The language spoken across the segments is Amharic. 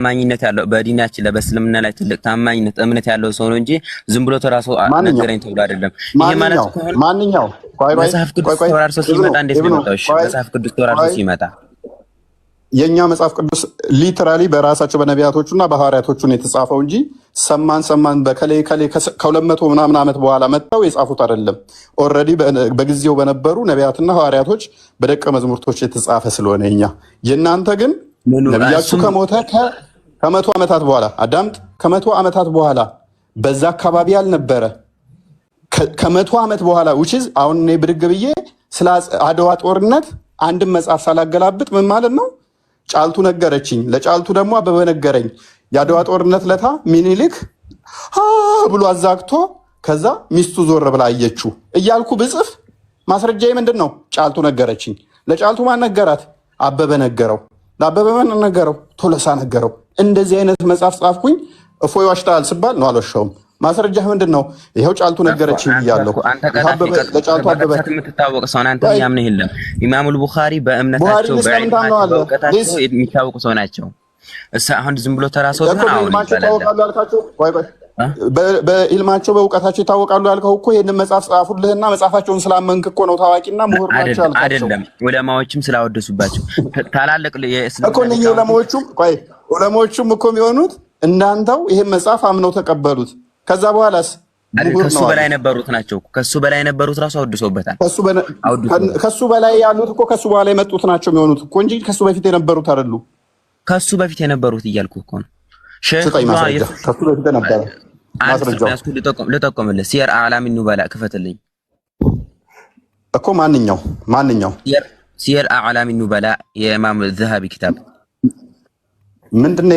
ማኝነት ያለው በዲናችን ለበስልምና ላይ ትልቅ ታማኝነት እምነት ያለው ሰው ነው እንጂ ዝም ብሎ ተራሱ ነገረኝ ተብሎ አይደለም። ይሄ ማለት ከሆነ ማንኛው መጽሐፍ ቅዱስ ተወራርሶ ሲመጣ እንዴት ነው የመጣው? እሺ መጽሐፍ ቅዱስ ተወራርሶ ሲመጣ የኛ መጽሐፍ ቅዱስ ሊተራሊ በራሳቸው በነቢያቶቹና በሐዋርያቶቹ ነው የተጻፈው እንጂ ሰማን በከሌ ከ200 ምናምን ዓመት በኋላ መጣው የጻፉት አይደለም። ኦልሬዲ በጊዜው በነበሩ ነቢያትና ሐዋርያቶች በደቀ መዝሙርቶች የተጻፈ ስለሆነ የእናንተ ግን ነቢያችሁ ከሞተ ከ100 ዓመታት በኋላ አዳምጥ፣ ከ100 ዓመታት በኋላ በዛ አካባቢ ያልነበረ ከ100 ዓመት በኋላ ውጪዝ አሁን እኔ ብድግ ብዬ ስለ አድዋ ጦርነት አንድም መጽሐፍ ሳላገላብጥ ምን ማለት ነው? ጫልቱ ነገረችኝ፣ ለጫልቱ ደግሞ አበበ ነገረኝ። የአድዋ ጦርነት ለታ ሚኒሊክ ብሎ አዛግቶ ከዛ ሚስቱ ዞር ብላ አየችው እያልኩ ብጽፍ ማስረጃዬ ምንድን ነው? ጫልቱ ነገረችኝ። ለጫልቱ ማን ነገራት? አበበ ነገረው። ለአበበ ማን ነገረው? ቶለሳ ነገረው። እንደዚህ አይነት መጽሐፍ ጻፍኩኝ። እፎይ ዋሽታል ስባል ነው አልዋሻውም። ማስረጃ ምንድን ነው? ይሄው ጫልቱ ነገረችኝ ብያለሁ። ለጫልቱ አበበ የምትታወቅ ሰው አንተ ያምነህ የለም። ኢማሙል ቡኻሪ በእምነታቸው በዕልማቸው የሚታወቁ ሰው ናቸው። አሁን ዝም ብሎ ተራሰው በኢልማቸው በእውቀታቸው ይታወቃሉ ያልከው እኮ ይሄንን መጽሐፍ ጻፉልህና መጽሐፋቸውን ስላመንክ እኮ ነው ታዋቂና ምሁር ናቸው ያልካቸው አይደለም። ዑለማዎችም ስላወደሱባቸው ታላልቅ እኮ ነው። ዑለማዎችም እኮ የሚሆኑት እንዳንተው ይሄን መጽሐፍ አምነው ተቀበሉት። ከዛ በኋላስ ከሱ በላይ ነበሩት ናቸው። ከሱ በላይ ነበሩት ራሱ አወድሰውበታል። ከሱ በላይ ያሉት እኮ ከሱ በኋላ የመጡት ናቸው የሚሆኑት እኮ እንጂ ከሱ በፊት የነበሩት አይደሉ። ከሱ በፊት የነበሩት እያልኩ እኮ ነው። ከሱ በፊት የነበረ ማስረጃው ልጠቆምልህ። ሲየር አዕላሚ ኑበላ ክፈትልኝ እኮ ማንኛው ሲየር አዕላሚ ኑበላ የኢማም ዘሃቢ ኪታብ ምንድነው?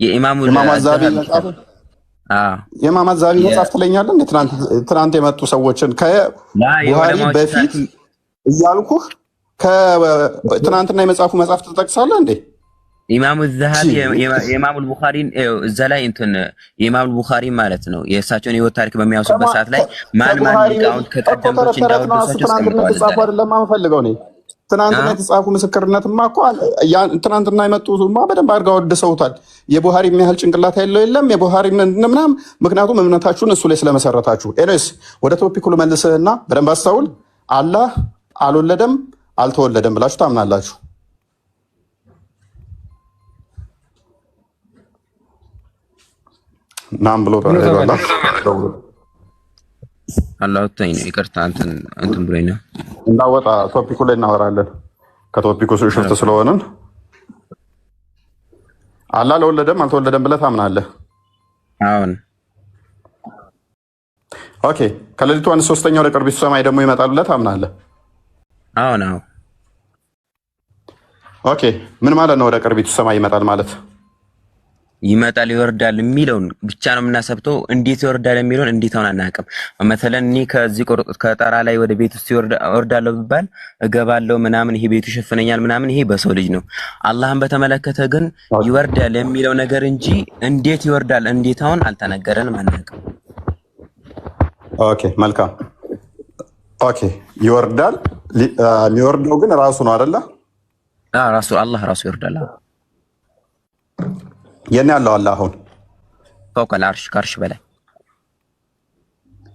የኢማሙ አዛቢ የኢማም አዛቢ መጽሐፍ ትለኛለህ እንዴ? ትናንት የመጡ ሰዎችን ከቡሃሪ በፊት እያልኩህ ከትናንትና የመጽሐፉ መጽሐፍ ትጠቅሳለህ እንዴ? ኢማሙ ዘሃቢ የኢማሙ ቡኻሪን እዛ ላይ እንትን የኢማሙ ቡኻሪ ማለት ነው የእሳቸውን ህይወት ታሪክ በሚያወሱበት ሰዓት ላይ ማን ሊቃውንት ከቀደምቶች እንዳወደሳቸው ተጻፈ አይደለም የምፈልገው እኔ ትናንትና የተጻፉ ምስክርነትማ እኮ ትናንትና የመጡማ በደንብ አድርገው አወድሰውታል። የቡሃሪ የሚያህል ጭንቅላት ያለው የለም የቡሃሪ ምናምን። ምክንያቱም እምነታችሁን እሱ ላይ ስለመሰረታችሁ። ኤኒዌይስ ወደ ቶፒኩ ልመልስህና በደንብ አስተውል። አላህ አልወለደም አልተወለደም ብላችሁ ታምናላችሁ? ናም ብሎ አላህ ተይኝ ይቅርታ እንትን ብሎኝ ነው እንዳወጣ ቶፒኩ ላይ እናወራለን። ከቶፒኩ ሽፍት ስለሆነን አላህ አልወለደም አልተወለደም ብለህ ታምናለህ? አሁን ኦኬ። ከሌሊቱ 1/3 ወደ ቅርቢቱ ሰማይ ደግሞ ይመጣል ብለህ ታምናለህ? አሁን ኦኬ። ምን ማለት ነው ወደ ቅርቢቱ ሰማይ ይመጣል ማለት? ይመጣል ይወርዳል የሚለውን ብቻ ነው የምናሰብተው። እንዴት ይወርዳል የሚለውን እንዴት አሁን አናውቅም። መተለን እኔ ከዚህ ከጣራ ላይ ወደ ቤት ውስጥ ይወርዳለሁ ቢባል እገባለሁ ምናምን፣ ይሄ ቤቱ ይሸፍነኛል ምናምን፣ ይሄ በሰው ልጅ ነው። አላህን በተመለከተ ግን ይወርዳል የሚለው ነገር እንጂ እንዴት ይወርዳል እንዴት አሁን አልተነገረንም፣ አናውቅም። ኦኬ መልካም። ኦኬ ይወርዳል። የሚወርደው ግን ራሱ ነው አይደለ? ራሱ አላህ ራሱ ይወርዳል። የኔ ያለው አላህ አሁን ፈውቀል አርሽ ከአርሽ በላይ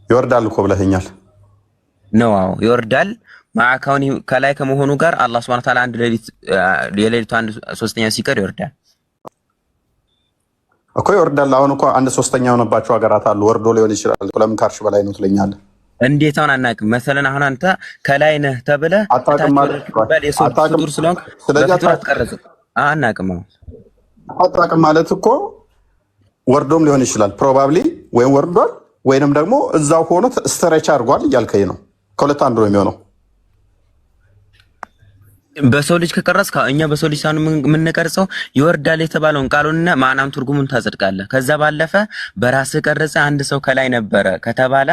ይወርዳል እኮ ብለኸኛል ነው? አዎ ይወርዳል። ማዕካውን ከላይ ከመሆኑ ጋር አላህ Subhanahu Wa Ta'ala አንድ የሌሊቱ 1/3 ሲቀር ይወርዳል እኮ ይወርዳል። አሁን እኮ 1/3 የሆነባቸው ሀገራት አሉ። ወርዶ ሊሆን ይችላል። ለምን ከአርሽ በላይ ነው ትለኛለህ? እንዴት አሁን አናውቅም። መሰለን አሁን አንተ ከላይ ነህ ተብለህ አታውቅም ስለሆንክ ስለዚህ አትቀርጽ አናውቅም። አጣቀም ማለት እኮ ወርዶም ሊሆን ይችላል። ፕሮባብሊ ወይም ወርዷል ወይንም ደግሞ እዛው ሆኖ ስትሬች አድርጓል እያልከኝ ነው። ከሁለት አንዱ ነው የሚሆነው። በሰው ልጅ ከቀረጽ እኛ በሰው ልጅ ሳይሆን የምንቀርጸው ይወርዳል የተባለውን ቃሉንና ማዕናውን ትርጉሙን ታጸድቃለህ። ከዛ ባለፈ በራስህ ቀርጸ አንድ ሰው ከላይ ነበረ ከተባለ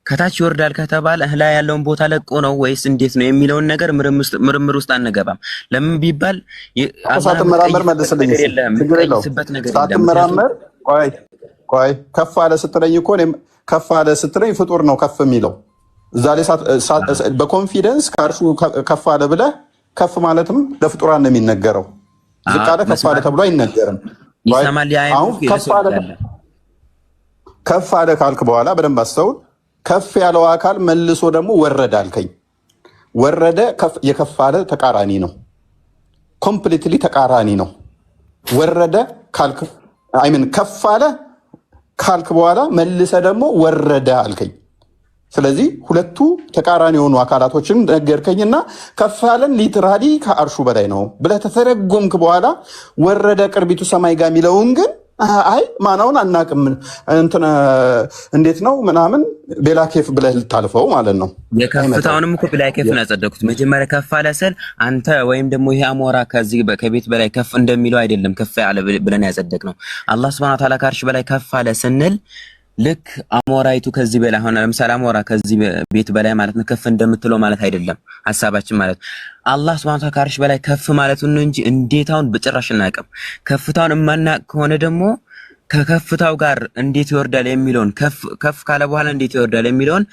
ከታች ይወርዳል ከተባለ ላይ ያለውን ቦታ ለቆ ነው ወይስ እንዴት ነው የሚለውን ነገር ምርምር ውስጥ አንገባም። ለምን ቢባል ሳትመራመር መልስልኝ። ሳትመራመር ቆይ ከፍ አለ ስትለኝ እኮ ከፍ አለ ስትለኝ ፍጡር ነው ከፍ የሚለው እዛ ላይ በኮንፊደንስ ከአርሹ ከፍ አለ ብለህ ከፍ ማለትም ለፍጡራን ነው የሚነገረው ዝቅ አለ ከፍ አለ ተብሎ አይነገርም። ይሰማል። አሁን ከፍ አለ ካልክ በኋላ በደንብ አስተውል። ከፍ ያለው አካል መልሶ ደግሞ ወረደ አልከኝ። ወረደ የከፍ አለ ተቃራኒ ነው። ኮምፕሊትሊ ተቃራኒ ነው። ወረደ ካልክ ከፍ አለ ካልክ በኋላ መልሰ ደግሞ ወረደ አልከኝ። ስለዚህ ሁለቱ ተቃራኒ የሆኑ አካላቶችን ነገርከኝና ከፍ ያለን ሊትራሊ ከአርሹ በላይ ነው ብለህ ተተረጎምክ በኋላ ወረደ ቅርቢቱ ሰማይ ጋር የሚለውን ግን አይ ማናውን አናቅም እንዴት ነው ምናምን ቤላ ኬፍ ብለህ ልታልፈው ማለት ነው። የከፍታውንም እኮ ቤላ ኬፍ ነው ያጸደቁት። መጀመሪያ ከፍ አለ ስል አንተ ወይም ደግሞ ይሄ አሞራ ከቤት በላይ ከፍ እንደሚለው አይደለም ከፍ ያለ ብለን ያጸደቅነው። አላህ Subhanahu Wa Ta'ala ከአርሽ በላይ ከፍ አለ ስንል ልክ አሞራይቱ ከዚህ በላይ ሆነ። ለምሳሌ አሞራ ከዚህ ቤት በላይ ማለት ነው ከፍ እንደምትለው ማለት አይደለም ሐሳባችን ማለት አላህ Subhanahu Wa Ta'ala ከአርሽ በላይ ከፍ ማለቱን ነው እንጂ እንዴታውን በጭራሽ እናቀም። ከፍታውን የማናቅ ከሆነ ደግሞ ከከፍታው ጋር እንዴት ይወርዳል የሚለውን ከፍ ካለ በኋላ እንዴት ይወርዳል የሚለውን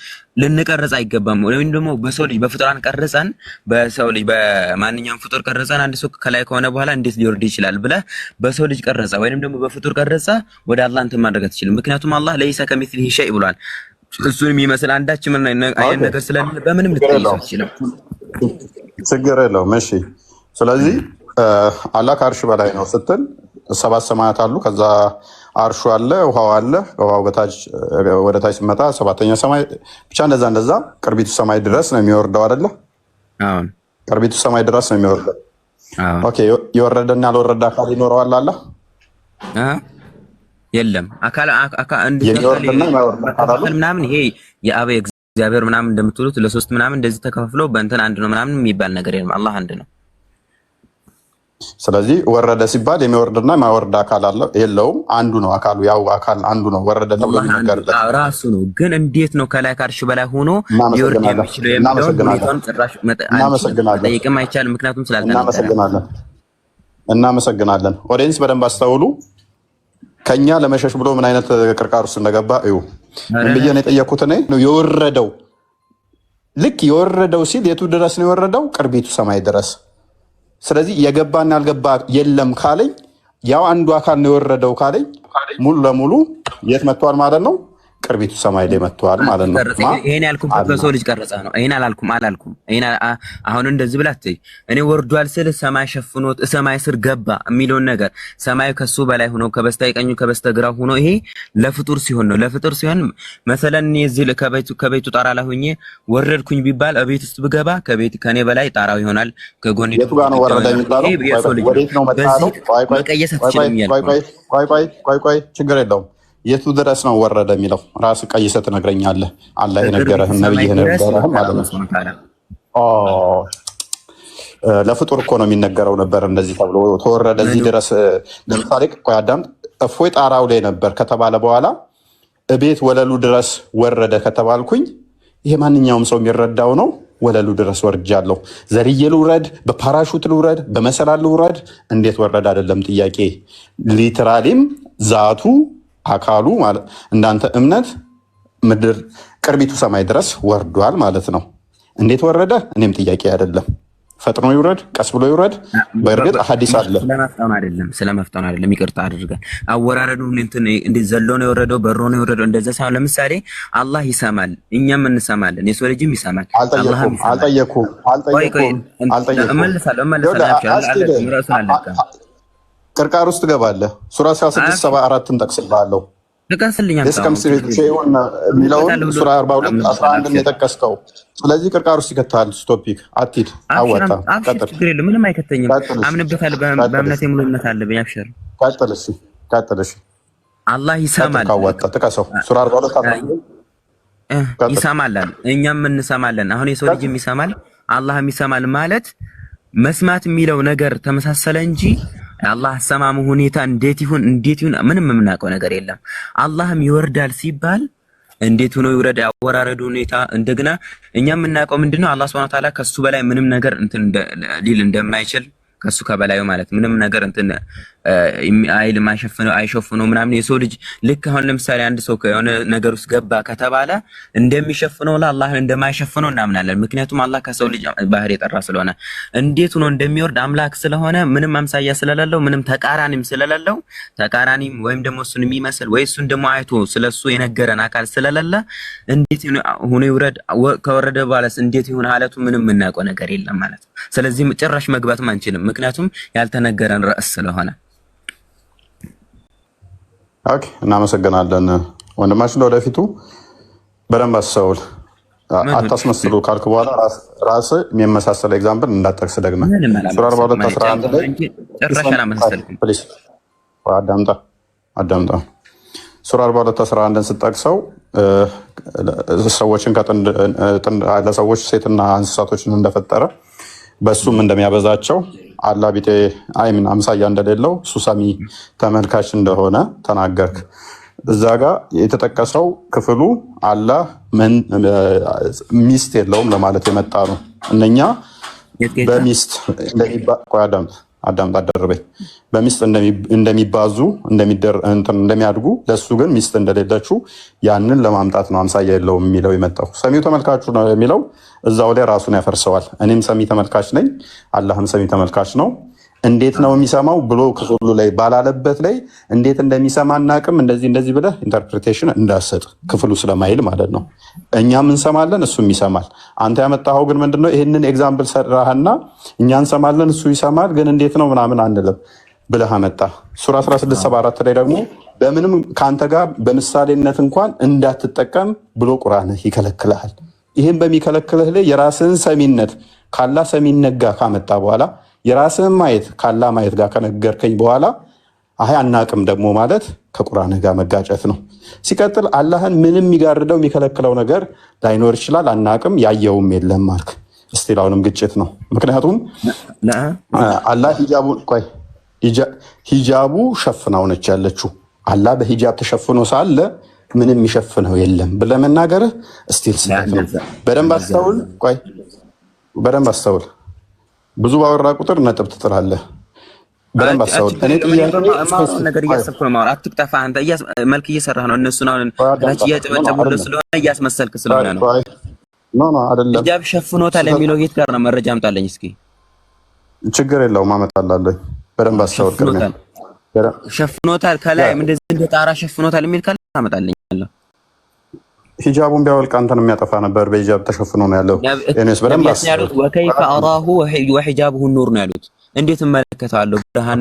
ልንቀርጽ አይገባም። ወይም ደግሞ በሰው ልጅ በፍጡራን ቀርጸን በሰው ልጅ በማንኛውም ፍጡር ቀርጸን አንድ ሰው ከላይ ከሆነ በኋላ እንዴት ሊወርድ ይችላል ብለህ በሰው ልጅ ቀርጸ ወይም ደግሞ በፍጡር ቀርጸ ወደ አላህ እንትን ማድረግ አትችልም። ምክንያቱም አላህ ለይሰ ከሚስሊሂ ሸይ ብሏል። እሱን የሚመስል አንዳች ምን አይነት ነገር ስለሌለ በምንም ልትቀይሰው ይችላል። ችግር የለውም። እሺ ስለዚህ አላህ ከአርሽ በላይ ነው ስትል ሰባት ሰማያት አሉ። ከዛ አርሹ አለ፣ ውሃው አለ። ውሃው በታች ወደ ታች ሲመጣ ሰባተኛ ሰማይ ብቻ እንደዛ ቅርቢቱ ሰማይ ድረስ ነው የሚወርደው አይደለ? አዎ ቅርቢቱ ሰማይ ድረስ ነው የሚወርደው። ኦኬ የወረደና ያልወረደ አካል ይኖረዋል አለ? የለም። አካል ምናምን ይሄ የአብ እግዚአብሔር ምናምን እንደምትሉት ለሶስት ምናምን እንደዚህ ተከፋፍለው በእንትን አንድ ነው ምናምን የሚባል ነገር የለም። አላህ አንድ ነው። ስለዚህ ወረደ ሲባል የሚወርድና የማይወርድ አካል አለ የለውም? አንዱ ነው አካሉ፣ ያው አካል አንዱ ነው ወረደ ተብሎ የሚነገርለት ራሱ ነው። ግን እንዴት ነው ከላይ ከአርሽ በላይ ሆኖ ሊወርድ የሚችለው የሚለውን ሁኔታውን ጭራሽ መጠየቅም አይቻልም። ምክንያቱም ስላልተነገረ። እናመሰግናለን። ኦዲየንስ በደንብ አስተውሉ። ከኛ ለመሸሽ ብሎ ምን አይነት ቅርቃር ውስጥ እንደገባ እዩ። ምን ብዬ ነው የጠየኩት? እኔ የወረደው ልክ የወረደው ሲል የቱ ድረስ ነው የወረደው? ቅርቢቱ ሰማይ ድረስ። ስለዚህ የገባና ያልገባ የለም ካለኝ ያው አንዱ አካል ነው የወረደው ካለኝ ሙሉ ለሙሉ የት መጥቷል ማለት ነው? ቅርቢቱ ሰማይ ላይ መጥቷል ማለት ነው። ይሄን ያልኩት በሰው ልጅ ቀረጻ ነው። ይሄን አላልኩም። ይሄን አሁን እንደዚህ ብላት እኔ ወርዷል ስል ሰማይ ሸፍኖት ሰማይ ስር ገባ የሚለውን ነገር ሰማዩ ከሱ በላይ ሆኖ ከበስተቀኙ ከበስተግራው ሆኖ ይሄ ለፍጡር ሲሆን ነው። ለፍጡር ሲሆን መሰለን እዚህ ከቤቱ ጣራ ላይ ሆኜ ወረድኩኝ ቢባል እቤት ውስጥ ብገባ ከኔ በላይ ጣራው ይሆናል። ከጎን የቱ ጋር ነው ወረደ የሚባለው? ወዴት ነው መጣለው? ቆይ ችግር የለውም። የቱ ድረስ ነው ወረደ የሚለው ራስ ቀይሰህ ትነግረኛለህ። አላህ የነገረህን ነብይህ ነገረህን ማለት ነው። ለፍጡር እኮ ነው የሚነገረው ነበር እንደዚህ ተብሎ ተወረደ እዚህ ድረስ። ለምሳሌ ቆይ አዳምጥ። እፎይ ጣራው ላይ ነበር ከተባለ በኋላ እቤት ወለሉ ድረስ ወረደ ከተባልኩኝ ይሄ ማንኛውም ሰው የሚረዳው ነው። ወለሉ ድረስ ወርጃለሁ። ዘልዬ ልውረድ፣ በፓራሹት ልውረድ፣ በመሰላል ልውረድ፣ እንዴት ወረደ አይደለም ጥያቄ። ሊትራሊም ዛቱ አካሉ ማለት እንዳንተ እምነት ምድር ቅርቢቱ ሰማይ ድረስ ወርዷል ማለት ነው። እንዴት ወረደ? እኔም ጥያቄ አይደለም። ፈጥኖ ይውረድ፣ ቀስ ብሎ ይውረድ። በእርግጥ ሐዲስ አለ። ስለመፍጠን አይደለም ይቅርታ አድርገን አወራረዱ እንዴት ዘሎ ነው የወረደው፣ በሮ ነው የወረደው እንደዛ ሳይሆን ለምሳሌ አላህ ይሰማል፣ እኛም እንሰማለን፣ የሰው ልጅም ይሰማል። አልጠየኩም። ቅርቃር ውስጥ ገባለህ። ሱራ 16:74 ጠቅስልሃለሁ። የሚለውን ሱራ 42:11 የጠቀስከው። ስለዚህ ቅርቃር ውስጥ ይከታል። ቶፒክ አትሂድ፣ አወጣ። ምንም አይከተኝም። አምንበታለሁ። በእምነቴ ሙሉ እምነት አለብኝ። አብሽር፣ ቀጥል። አላህ ይሰማል። ካወጣ ጥቀሰው። ሱራ 42 ይሰማል፣ እኛም እንሰማለን። አሁን የሰው ልጅም ይሰማል፣ አላህም ይሰማል ማለት መስማት የሚለው ነገር ተመሳሰለ እንጂ አላህ አሰማሙ ሁኔታ እንዴት ይሁን ምንም የምናውቀው ነገር የለም። አላህም ይወርዳል ሲባል እንዴት ሆኖ ይወርድ አወራረዱ ሁኔታ እንደገና እኛ የምናውቀው ምንድነው? አላህ Subhanahu Wa Ta'ala ከሱ በላይ ምንም ነገር ሊል እንደማይችል ከሱ ከበላዩ ማለት ምንም ነገር አይል ማይሸፍነው አይሸፍነው ምናምን የሰው ልጅ ልክ አሁን ለምሳሌ አንድ ሰው የሆነ ነገር ውስጥ ገባ ከተባለ እንደሚሸፍነው ለአላህ እንደማይሸፍነው እናምናለን። ምክንያቱም አላህ ከሰው ልጅ ባህሪ የጠራ ስለሆነ እንዴት ሆኖ እንደሚወርድ አምላክ ስለሆነ ምንም አምሳያ ስለሌለው ምንም ተቃራኒም ስለሌለው ተቃራኒም ወይም ደግሞ እሱን የሚመስል ወይ እሱን ደግሞ አይቶ ስለሱ የነገረን አካል ስለሌለ እንዴት ሆኖ ይውረድ ከወረደ በኋላስ እንዴት ይሁን ሐለቱ ምንም የምናውቀው ነገር የለም ማለት ነው። ስለዚህ ጭራሽ መግባትም አንችልም ምክንያቱም ያልተነገረን ርዕስ ስለሆነ። ኦኬ እናመሰግናለን ወንድማችን። ለወደፊቱ በደንብ አስተውል፣ አታስመስሉ ካልክ በኋላ ራስ የሚመሳሰል ኤግዛምፕል እንዳጠቅስ ደግመህ ሱራ 42:11 ላይ ጭራሽ አላመሰልኩም። ፕሊዝ አዳምጣ። ሱራ 42:11 ስጠቅሰው ሰዎችን ለሰዎች ሴትና እንስሳቶችን እንደፈጠረ በሱም እንደሚያበዛቸው አላህ ቢጤ አይምን አምሳያ እንደሌለው እሱ ሰሚ ተመልካች እንደሆነ ተናገርክ። እዛ ጋር የተጠቀሰው ክፍሉ አላህ ሚስት የለውም ለማለት የመጣ ነው። እነኛ በሚስት አዳምጥ አደረበኝ በሚስት እንደሚባዙ እንደሚያድጉ ለሱ ግን ሚስት እንደሌለችው ያንን ለማምጣት ነው አምሳያ የለውም የሚለው የመጣው። ሰሚው ተመልካቹ ነው የሚለው እዛው ላይ ራሱን ያፈርሰዋል። እኔም ሰሚ ተመልካች ነኝ፣ አላህም ሰሚ ተመልካች ነው። እንዴት ነው የሚሰማው ብሎ ክፍሉ ላይ ባላለበት ላይ እንዴት እንደሚሰማ እናቅም እንደዚህ ብለህ ኢንተርፕሪቴሽን እንዳሰጥ ክፍሉ ስለማይል ማለት ነው። እኛም እንሰማለን እሱም ይሰማል። አንተ ያመጣኸው ግን ምንድነው? ይህንን ኤግዛምፕል ሰራህና እኛ እንሰማለን እሱ ይሰማል ግን እንዴት ነው ምናምን አንልም ብለህ አመጣ። ሱራ 16:74 ላይ ደግሞ በምንም ከአንተ ጋር በምሳሌነት እንኳን እንዳትጠቀም ብሎ ቁርአን ይከለክልሃል። ይህም በሚከለክልህ ላይ የራስህን ሰሚነት ካላ ሰሚነት ጋር ካመጣ በኋላ የራስህን ማየት ካላ ማየት ጋር ከነገርከኝ በኋላ አይ አናቅም ደግሞ ማለት ከቁርአን ጋር መጋጨት ነው። ሲቀጥል አላህን ምንም የሚጋርደው የሚከለክለው ነገር ላይኖር ይችላል። አናቅም ያየውም የለም ማልክ እስቲል አሁንም ግጭት ነው። ምክንያቱም አላህ ሂጃቡ ሸፍናው ነች ያለችው። አላህ በሂጃብ ተሸፍኖ ሳለ ምንም የሚሸፍነው የለም ብለህ መናገርህ እስቲል ስህተት ነው። በደንብ አስተውል። ብዙ ባወራ ቁጥር ነጥብ ትጥላለህ። በደንብ አስተውል። እኔ ነገር እያሰብኩ ነው ማለት አትቅጠፋ። አንተ መልክ እየሰራህ ነው። እነሱን አሁን ታች እያጨበጨቡልህ ስለሆነ እያስመሰልክ ስለሆነ ነው። ኖ አይደለም። ሂጃብ ሸፍኖታል የሚለው የት ጋር ነው? መረጃ አምጣልኝ እስኪ። ችግር የለውም አመጣላለሁ። በደንብ አስተውል። ሸፍኖታል ከላይ እንደዚህ እንደ ጣራ ሸፍኖታል የሚል ካለ አመጣልኝ። ሂጃቡን ቢያወልቅ አንተን የሚያጠፋ ነበር። በሂጃብ ተሸፍኖ ነው ያለው። እኔስ በደንብ ያሉት ወከይፈ አራሁ ወሂጃቡሁ ኑር ነው ያሉት። እንዴት እመለከተዋለሁ? ብርሃን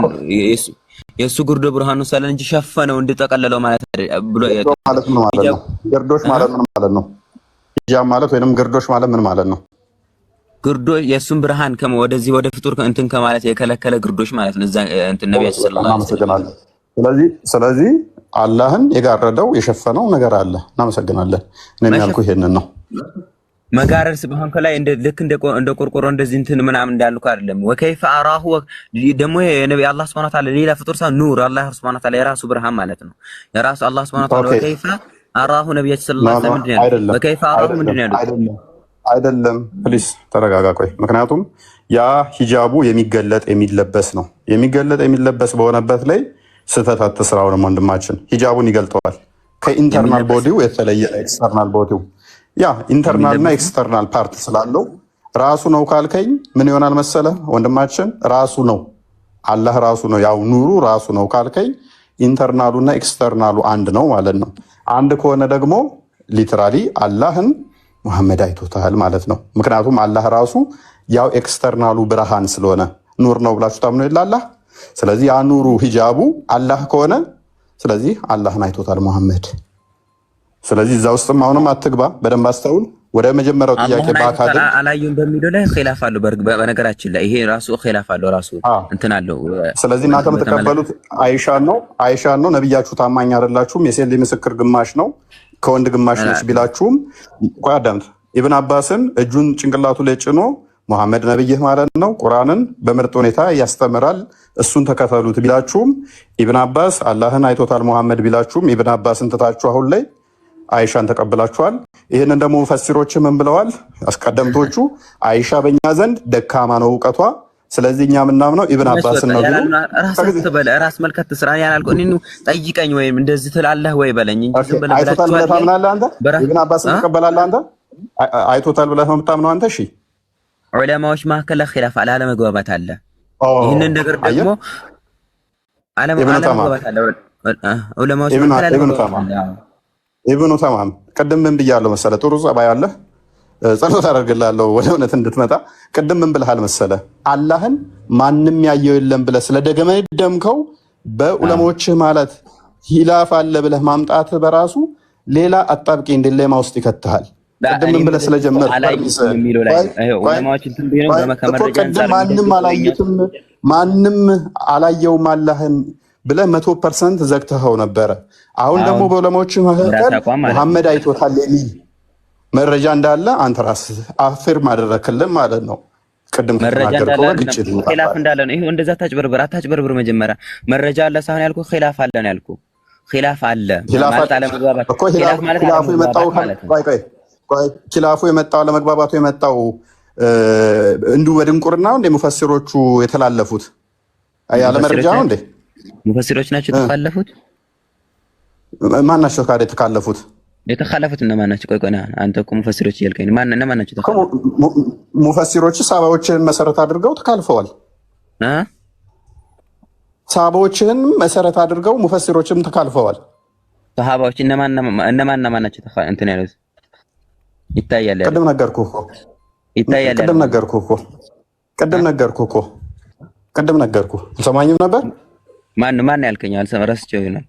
የሱ ጉርዶ ብርሃኑ ሰለን እንጂ ሸፈነው እንድጠቀለለው ማለት ብሎ ማለት ምን ማለት ነው? ግርዶሽ ማለት ምን ማለት ነው? ሂጃብ ማለት ወይንም ግርዶሽ ማለት ምን ማለት ነው? ግርዶሽ የሱን ብርሃን ወደዚህ ወደ ፍጡር እንትን ከማለት የከለከለ ግርዶሽ ማለት ነው። እዛ እንትን ነብያችን ሰለላሁ ዐለይሂ ወሰለም ስለዚህ አላህን የጋረደው የሸፈነው ነገር አለ። እናመሰግናለን። እኔም ያልኩ ይሄንን ነው። መጋረድ ሲሆን ከላይ ልክ እንደ ቆርቆሮ እንደዚህ እንትን ምናምን እንዳልኩ አይደለም። ወከይፈ አራሁ ደግሞ የነብይ አላህ Subhanahu Wa Ta'ala ሌላ ፍጡር ሳይሆን ኑር አላህ Subhanahu Wa Ta'ala የራሱ ብርሃን ማለት ነው። የራሱ አላህ Subhanahu Wa Ta'ala ወከይፈ አራሁ ነብያችን ሰለላሁ ዐለይሂ ወሰለም ወከይፈ አራሁ ምንድን ነው ያሉት? አይደለም ፕሊስ ተረጋጋ። ቆይ ምክንያቱም ያ ሂጃቡ የሚገለጥ የሚለበስ ነው። የሚገለጥ የሚለበስ በሆነበት ላይ ስህተት አትስራውንም ወንድማችን። ሂጃቡን ይገልጠዋል ከኢንተርናል ቦዲው የተለየ ኤክስተርናል ቦዲው ያ ኢንተርናልና ኤክስተርናል ፓርት ስላለው ራሱ ነው ካልከኝ ምን ይሆናል መሰለ ወንድማችን? ራሱ ነው አላህ ራሱ ነው ያው ኑሩ ራሱ ነው ካልከኝ ኢንተርናሉና ኤክስተርናሉ አንድ ነው ማለት ነው። አንድ ከሆነ ደግሞ ሊተራሊ አላህን መሐመድ አይቶታል ማለት ነው። ምክንያቱም አላህ ራሱ ያው ኤክስተርናሉ ብርሃን ስለሆነ ኑር ነው ብላችሁ ታምኑ ይላል። ስለዚህ ያ ኑሩ ሂጃቡ አላህ ከሆነ ስለዚህ አላህን አይቶታል መሐመድ። ስለዚህ እዛ ውስጥም አሁንም አትግባ፣ በደንብ አስተውል። ወደ መጀመሪያው ጥያቄ ባካደ አላየም በሚለው ላይ ኺላፍ አለው። በነገራችን ላይ ይሄ ራሱ ኺላፍ አለው ራሱ እንትን አለው። ስለዚህ እናንተ የምትቀበሉት አይሻን ነው። ነብያችሁ ታማኝ አይደላችሁም። የሴት ልጅ ምስክር ግማሽ ነው ከወንድ ግማሽ ነች ቢላችሁም ቆይ አዳምጥ። ኢብን አባስን እጁን ጭንቅላቱ ላይ ጭኖ መሐመድ ነብይህ ማለት ነው ቁርአንን በምርጥ ሁኔታ ያስተምራል እሱን ተከተሉት ቢላችሁም ኢብን አባስ አላህን አይቶታል መሐመድ ቢላችሁም ኢብን አባስን ትታችሁ አሁን ላይ አይሻን ተቀብላችኋል። ይህንን ደግሞ ሙፈሲሮች ምን ብለዋል? አስቀደምቶቹ አይሻ በእኛ ዘንድ ደካማ ነው እውቀቷ፣ ስለዚህ እኛ የምናምነው ኢብን አባስን ነው ቢሉ ራስህ ትበል ራስ መልከት ስራ ያላልኩ እኔ ጠይቀኝ ወይም እንደዚህ ትላለህ ወይ በለኝ እንጂ ዝም ብለህ አይቶታል ብለህ ታምናለህ አንተ? ኢብን አባስን ትቀበላለህ አንተ? አይቶታል ብለህ ነው የምታምነው አንተ? እሺ ዑለማዎች መካከል ኺላፍ አለ፣ አለመግባባት አለ። ይህንን ነገር ደግሞ አለመግባባት አለ ዑለማዎች መካከል አለመግባባት አለ። ኢብኑ ተማም ቅድም ምን ብያለሁ መሰለህ? ጥሩ ጸባይ አለህ፣ ጸሎት አደርግልሃለሁ ወደ እውነት እንድትመጣ። ቅድም ምን ብለሃል መሰለህ? አላህን ማንም ያየው የለም ብለህ ስለደገመደምከው በዑለማዎችህ ማለት ሂላፍ አለ ብለህ ማምጣት በራሱ ሌላ አጣብቂኝ ዲሌማ ውስጥ ይከትሃል። ቅድም ምን ብለህ ስለጀመር ማንም አላየውም አላህን ብለህ 100% ዘግተኸው ነበረ። አሁን ደግሞ በዑለማዎች መካከል መሐመድ አይቶታል የሚል መረጃ እንዳለ አንተ ራስህ አፍርም አደረክልን ማለት ነው። ቅድም ተናገርከው ግጭት ኺላፍ እንዳለ ነው። ይሄው እንደዛ አታጭበርብር። መጀመሪያ መረጃ አለ ሳይሆን ያልኩህ ኺላፍ አለ ነው ያልኩህ። ኺላፍ አለ ማለት አለመግባባት እኮ ኺላፍ ማለት ኺላፉ የመጣው ኺላፉ የመጣው ለመግባባቱ የመጣው እንዲሁ በድንቁርና እንደ ሙፈሲሮቹ የተላለፉት ያለ መረጃ ነው እንዴ? ሙፈሲሮች ናቸው የተካለፉት። ማን ናቸው ካደ የተካለፉት? የተካለፉት እነማን ናቸው? ቆይ አንተ እኮ ሙፈሲሮች እያልከኝ እነማን ናቸው የተካለፉት? ሙፈሲሮች ሰሃባዎችን መሰረት አድርገው ተካልፈዋል። ሰሃባዎችን መሰረት አድርገው ሙፈሲሮችም ተካልፈዋል። ሰሃባዎች እነማን ናቸው እንትን ያሉት? ይታያል። ቅድም ነገርኩህ እኮ ቅድም ነገርኩህ። አልሰማኝም ነበር? ማን ያልከኝ? ረስቼው ይሆናል።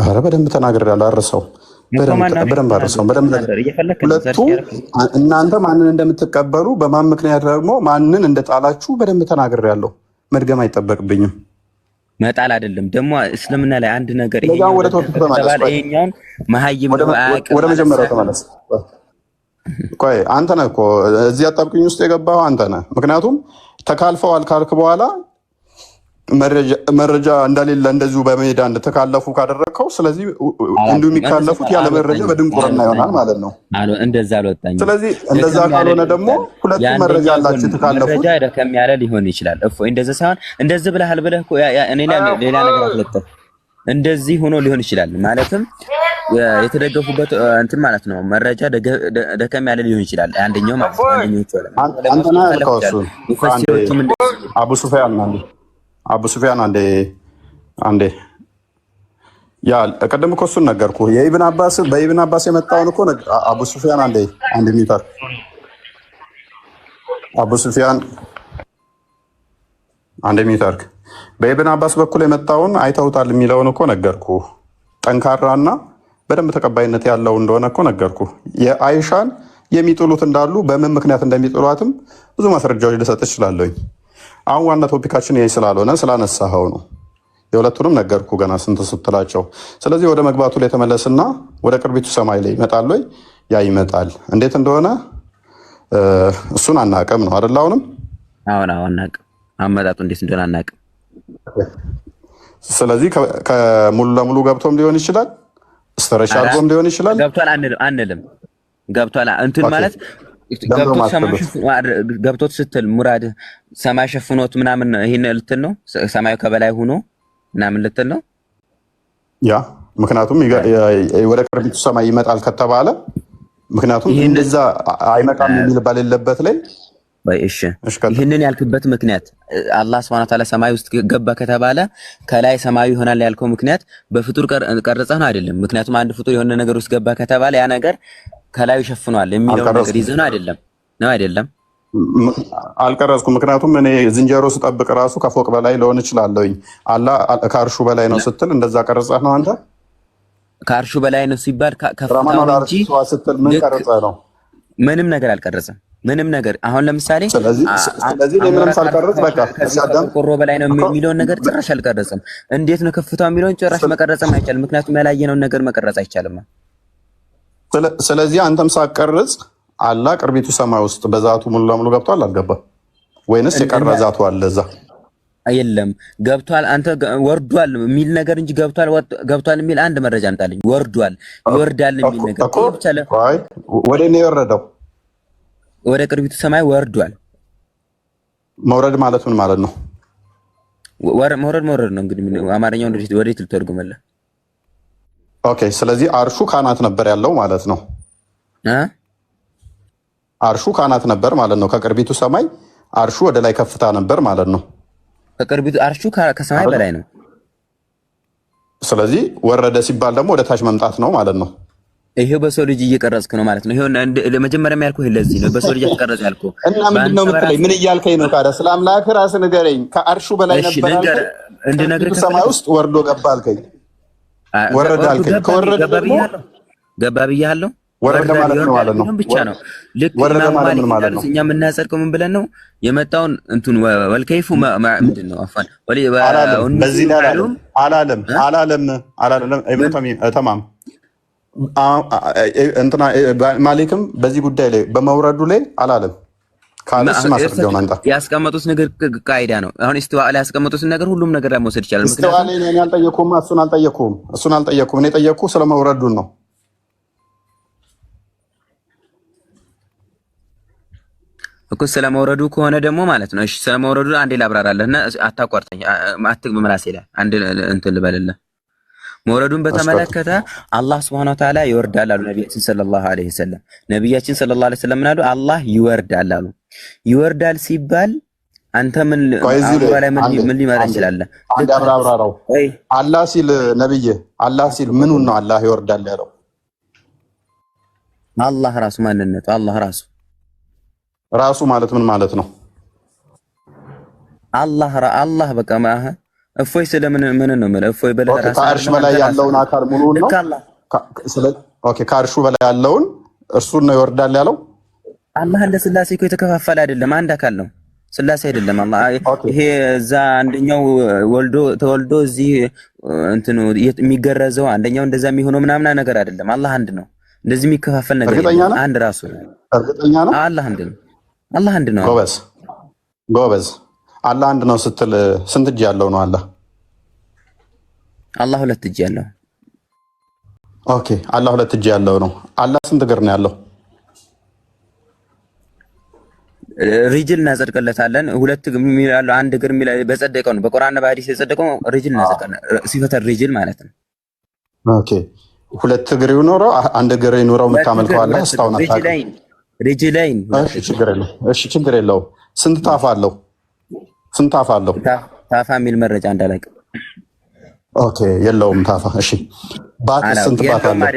ኧረ በደንብ ተናግሬያለሁ። አርሰው በደንብ አርሰው ሁለቱ እናንተ ማንን እንደምትቀበሉ በማን ምክንያት ደግሞ ማንን እንደጣላችሁ በደንብ ተናግሬያለሁ። መድገም አይጠበቅብኝም። መጣል አይደለም ደግሞ እስልምና ላይ አንድ ነገር ወደ ቶፒክ ተመለስ። ይሄኛውን መሀይም ወደ መጀመሪያው ተመለስ። ቆይ አንተ ነህ እኮ እዚህ አጣብቅኝ ውስጥ የገባው አንተ ነህ። ምክንያቱም ተካልፈዋል ካልክ በኋላ መረጃ እንደሌለ እንደዚሁ በሜዳ እንደተካለፉ ካደረግከው፣ ስለዚህ እንዲሁ የሚካለፉት ያለ መረጃ በድንቁርና ይሆናል ማለት ነው። እንደዛ አልወጣኝም። ስለዚህ እንደዛ ካልሆነ ደግሞ ሁለቱ መረጃ አላችሁ የተካለፉት መረጃ ደከም ያለ ሊሆን ይችላል። እንደዛ ሳይሆን እንደዚህ ብለሃል ብለህ እኮ እኔ ሌላ ነገር አትለጥፍ። እንደዚህ ሆኖ ሊሆን ይችላል ማለትም የተደገፉበት እንትን ማለት ነው። መረጃ ደከም ያለ ሊሆን ይችላል። አንደኛው ማለት ነው። አንተና ያልከው አቡ ሱፊያን አንዴ ያ ቀደም እኮ እሱን ነገርኩህ። በኢብን አባስ የመጣውን እኮ አቡ ሱፊያን አንድ ሚተር አቡ ሱፊያን አንድ ሚተር በኢብን አባስ በኩል የመጣውን አይተውታል የሚለውን እኮ ነገርኩህ። ጠንካራና በደንብ ተቀባይነት ያለው እንደሆነ እኮ ነገርኩህ። የአይሻን የሚጥሉት እንዳሉ በምን ምክንያት እንደሚጥሏትም ብዙ ማስረጃዎች ልሰጥ እችላለሁኝ። አሁን ዋና ቶፒካችን ይሄ ስላልሆነ ስላነሳኸው ነው። የሁለቱንም ነገርኩ ገና ስንት ስትላቸው። ስለዚህ ወደ መግባቱ ላይ ተመለስና ወደ ቅርቢቱ ሰማይ ላይ ይመጣል ወይ? ያ ይመጣል። እንዴት እንደሆነ እሱን አናቅም ነው አይደል? አሁንም አናቅም፣ አመጣጡ እንዴት እንደሆነ አናቅም። ስለዚህ ከሙሉ ለሙሉ ገብቶም ሊሆን ይችላል፣ ስተረሻ አድርጎም ሊሆን ይችላል። ገብቷል አንልም። ገብቷል እንትን ማለት ገብቶት ስትል ሙራድ ሰማይ ሸፍኖት ምናምን ይሄን ልትል ነው። ሰማዩ ከበላይ ሆኖ ምናምን ልትል ነው። ያ ምክንያቱም ወደ ቅርቢቱ ሰማይ ይመጣል ከተባለ ምክንያቱም እንደዛ አይመጣም የሚል ባለበት ላይ ወይ እሺ፣ ይሄንን ያልክበት ምክንያት አላህ Subhanahu Ta'ala ሰማይ ውስጥ ገባ ከተባለ ከላይ ሰማዩ ይሆናል ያልከው ምክንያት በፍጡር ቀርጸህ ነው አይደለም? ምክንያቱም አንድ ፍጡር የሆነ ነገር ውስጥ ገባ ከተባለ ያ ነገር ከላዩ ሸፍኗል የሚለው ነገር ይዘህ ነው አይደለም? አልቀረጽኩም። ምክንያቱም እኔ ዝንጀሮ ስጠብቅ ራሱ ከፎቅ በላይ ልሆን እችላለሁኝ። አላህ ከአርሹ በላይ ነው ስትል እንደዛ ቀርጸህ ነው አንተ? ከአርሹ በላይ ነው ሲባል ከፍታው እንጂ ስትል ምን ቀርጸህ ነው? ምንም ነገር አልቀረጸም። ምንም ነገር አሁን ለምሳሌ ስለዚህ ምንም ሳልቀርጽ በቃ ቆሮ በላይ ነው የሚለውን ነገር ጭራሽ አልቀረጽም። እንዴት ነው ከፍታው የሚለውን ጭራሽ መቀረጽም አይቻልም። ምክንያቱም ያላየነውን ነገር መቀረጽ አይቻልም። ስለዚህ አንተም ሳትቀርጽ አላህ ቅርቢቱ ሰማይ ውስጥ በዛቱ ሙሉ ለሙሉ ገብቷል አልገባም? ወይንስ የቀረ ዛቱ አለ እዛ? የለም ገብቷል። አንተ ወርዷል የሚል ነገር እንጂ ገብቷል የሚል አንድ መረጃ አምጣልኝ። ወርዷል ይወርዳል የሚል ነገር ወደ እኔ የወረደው ወደ ቅርቢቱ ሰማይ ወርዷል። መውረድ ማለት ምን ማለት ነው? መውረድ ነው እንግዲህ አማርኛው ወዴት ልትተርጉመለህ? ኦኬ ስለዚህ አርሹ ካናት ነበር ያለው ማለት ነው። አርሹ ካናት ነበር ማለት ነው። ከቅርቢቱ ሰማይ አርሹ ወደ ላይ ከፍታ ነበር ማለት ነው። ከቅርቢቱ አርሹ ከሰማይ በላይ ነው። ስለዚህ ወረደ ሲባል ደግሞ ወደ ታች መምጣት ነው ማለት ነው። ይሄው በሰው ልጅ እየቀረጽክ ነው ማለት ነው። ይሄው ለመጀመሪያ ያልኩህ ለዚህ ነው። በሰው ልጅ አትቀረጽ ያልኩህ እና ምንድነው የምትለኝ? ምን እያልከኝ ነው ታዲያ? ስለ አምላክ ራስህ ንገረኝ። ከአርሹ በላይ ነበር አልከኝ። እንድነግርህ ሰማይ ውስጥ ወርዶ ገባ አልከኝ። ወረደ አልከኝ። ከወረደ ደግሞ ገባ ብያለሁ። ወረደ ማለት ነው ብቻ ነው። ልክ ወረደ ማለት ምን ማለት ነው? እኛ የምናጸድቀው ምን ብለን ነው የመጣውን እንትን ወልከይፉ ምንድን ነው አፋን በዚህ ላይ አላለም ኢብኑ ተማም እንትና ማሊክም በዚህ ጉዳይ ላይ በመውረዱ ላይ አላለም። ካለስ ማስረጃውን አንጣ። ያስቀመጡት ነገር ቃይዳ ነው። አሁን ኢስቲዋ ላይ ያስቀመጡት ነገር ሁሉም ነገር ላይ መውሰድ ይችላል። ኢስቲዋ ላይ እኔ አልጠየኩም፣ እሱን አልጠየኩም። እኔ ጠየቅኩ ስለ መውረዱን ነው። እኮ ስለ መውረዱ ከሆነ ደግሞ ማለት ነው። እሺ ስለ መውረዱ አንዴ ላብራራለህና አታቋርጠኝ። አትግብ ምላሴ ላይ አንድ እንትን ልበልልህ። መውረዱን በተመለከተ አላህ Subhanahu Wa Ta'ala ይወርዳል አሉ ነብያችን ሰለላሁ ዐለይሂ ወሰለም። ነብያችን ሰለላሁ ዐለይሂ ወሰለም ምናሉ? አላህ ይወርዳል አሉ። ይወርዳል ሲባል አንተ ምን ሊመራ ይችላል? አንድ አብራራው። አላህ ሲል ነብይ አላህ ሲል ምኑን ነው አላህ ይወርዳል ያለው? አላህ ራሱ ማንነቱ አላህ ራሱ ማለት ምን ማለት ነው? አላህ በቃ እፎይ ስለምን ምን ነው ማለት እፎይ በለራ ከአርሽ በላይ ያለውን አካል ሙሉውን ነው። ኦኬ ከአርሹ በላይ ያለውን እርሱን ነው ይወርዳል ያለው። አላህ እንደ ስላሴ እኮ የተከፋፈለ አይደለም፣ አንድ አካል ነው። ስላሴ አይደለም አላህ። ይሄ እዛ አንደኛው ተወልዶ እዚህ እንትኑ የሚገረዘው አንደኛው እንደዛ የሚሆነው ምናምን ነገር አይደለም። አላህ አንድ ነው። እንደዚህ የሚከፋፈል ነገር የለም። አንድ ራሱ እርግጠኛ ነው። አላህ አንድ ነው። አላህ አንድ ነው። ጎበዝ አላህ አንድ ነው ስትል ስንት እጅ ያለው ነው አላህ? አላህ ሁለት እጅ ያለው። ኦኬ አላህ ሁለት እጅ ያለው ነው። አላህ ስንት እግር ነው ያለው? ሪጅል እናጸድቅለታለን። ሁለት እግር የሚላለው አንድ እግር የሚላ በጸደቀው ነው። በቁርአንና በሐዲስ የጸደቀው ሪጅል እናጸድቅለታለን። ሲፈተ ሪጅል ማለት ነው። ኦኬ ሁለት እግር ይኖረው አንድ እግር ይኖረው የምታመልከው አላህ እስካሁን አታውቅም። ሪጅላይን እሺ ችግር የለውም። ስንት ታፋ አለው? ታፋ የሚል መረጃ እንዳላውቅ። ኦኬ የለውም ታፋ። እሺ ባት ስንት ባት አለው?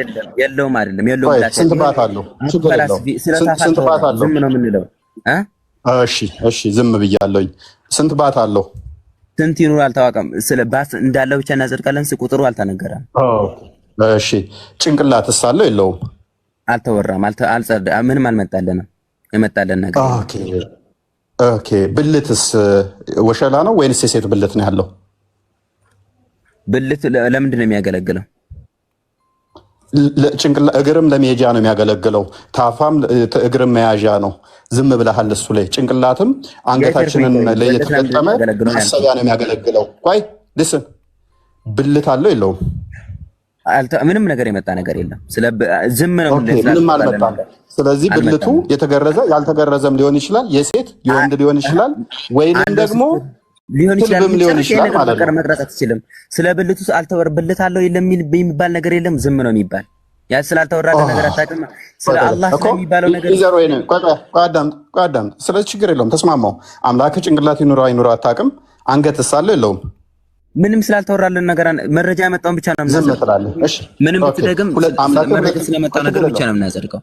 የለውም። ስንት ባት አለው? ችግር የለውም። ስንት ባት አለው? ዝም ነው የምንለው። እሺ ዝም ብያለሁኝ። ስንት ባት አለው? ስንት ይኑር አልታወቀም። ስለ ባት እንዳለው ብቻ እናጸድቃለን። ቁጥሩ አልተነገረም። እሺ ጭንቅላትስ አለው የለውም? አልተወራም። ምንም አልመጣልንም። የመጣልን ነገር ኦኬ ብልትስ ወሸላ ነው ወይንስ የሴት ብልት ነው ያለው? ብልት ለምንድን ነው የሚያገለግለው? እግርም ለመሄጃ ነው የሚያገለግለው። ታፋም እግርም መያዣ ነው። ዝም ብለሃል እሱ ላይ። ጭንቅላትም አንገታችንን ለየተገጠመ ማሰቢያ ነው የሚያገለግለው። ቆይ ልስን ብልት አለው የለውም? ምንም ነገር የመጣ ነገር የለም። ዝም ነው ምንም አልመጣም። ስለዚህ ብልቱ የተገረዘ ያልተገረዘም ሊሆን ይችላል፣ የሴት የወንድ ሊሆን ይችላል፣ ወይንም ደግሞ ሊሆን ይችላል ማለት ነው። መቅረጽ አትችልም። ስለ ብልቱ ብልት አለው የለም የሚባል ነገር የለም። ዝም ነው የሚባል። ያ ስላልተወራደ ነገር አታውቅም። ስለ አላህ ስለሚባለው ነገር ቆይ ስለዚህ ችግር የለውም። ተስማማው። አምላክ ጭንቅላት ይኑረው አይኑረው አታውቅም። አንገትስ አለው የለውም? ምንም ስላልተወራለን ነገር መረጃ ያመጣውን ብቻ ነው ዝም ትላለህ። እሺ ምንም ብትደግም መረጃ ስለመጣው ነገር ብቻ ነው የምናጸድቀው።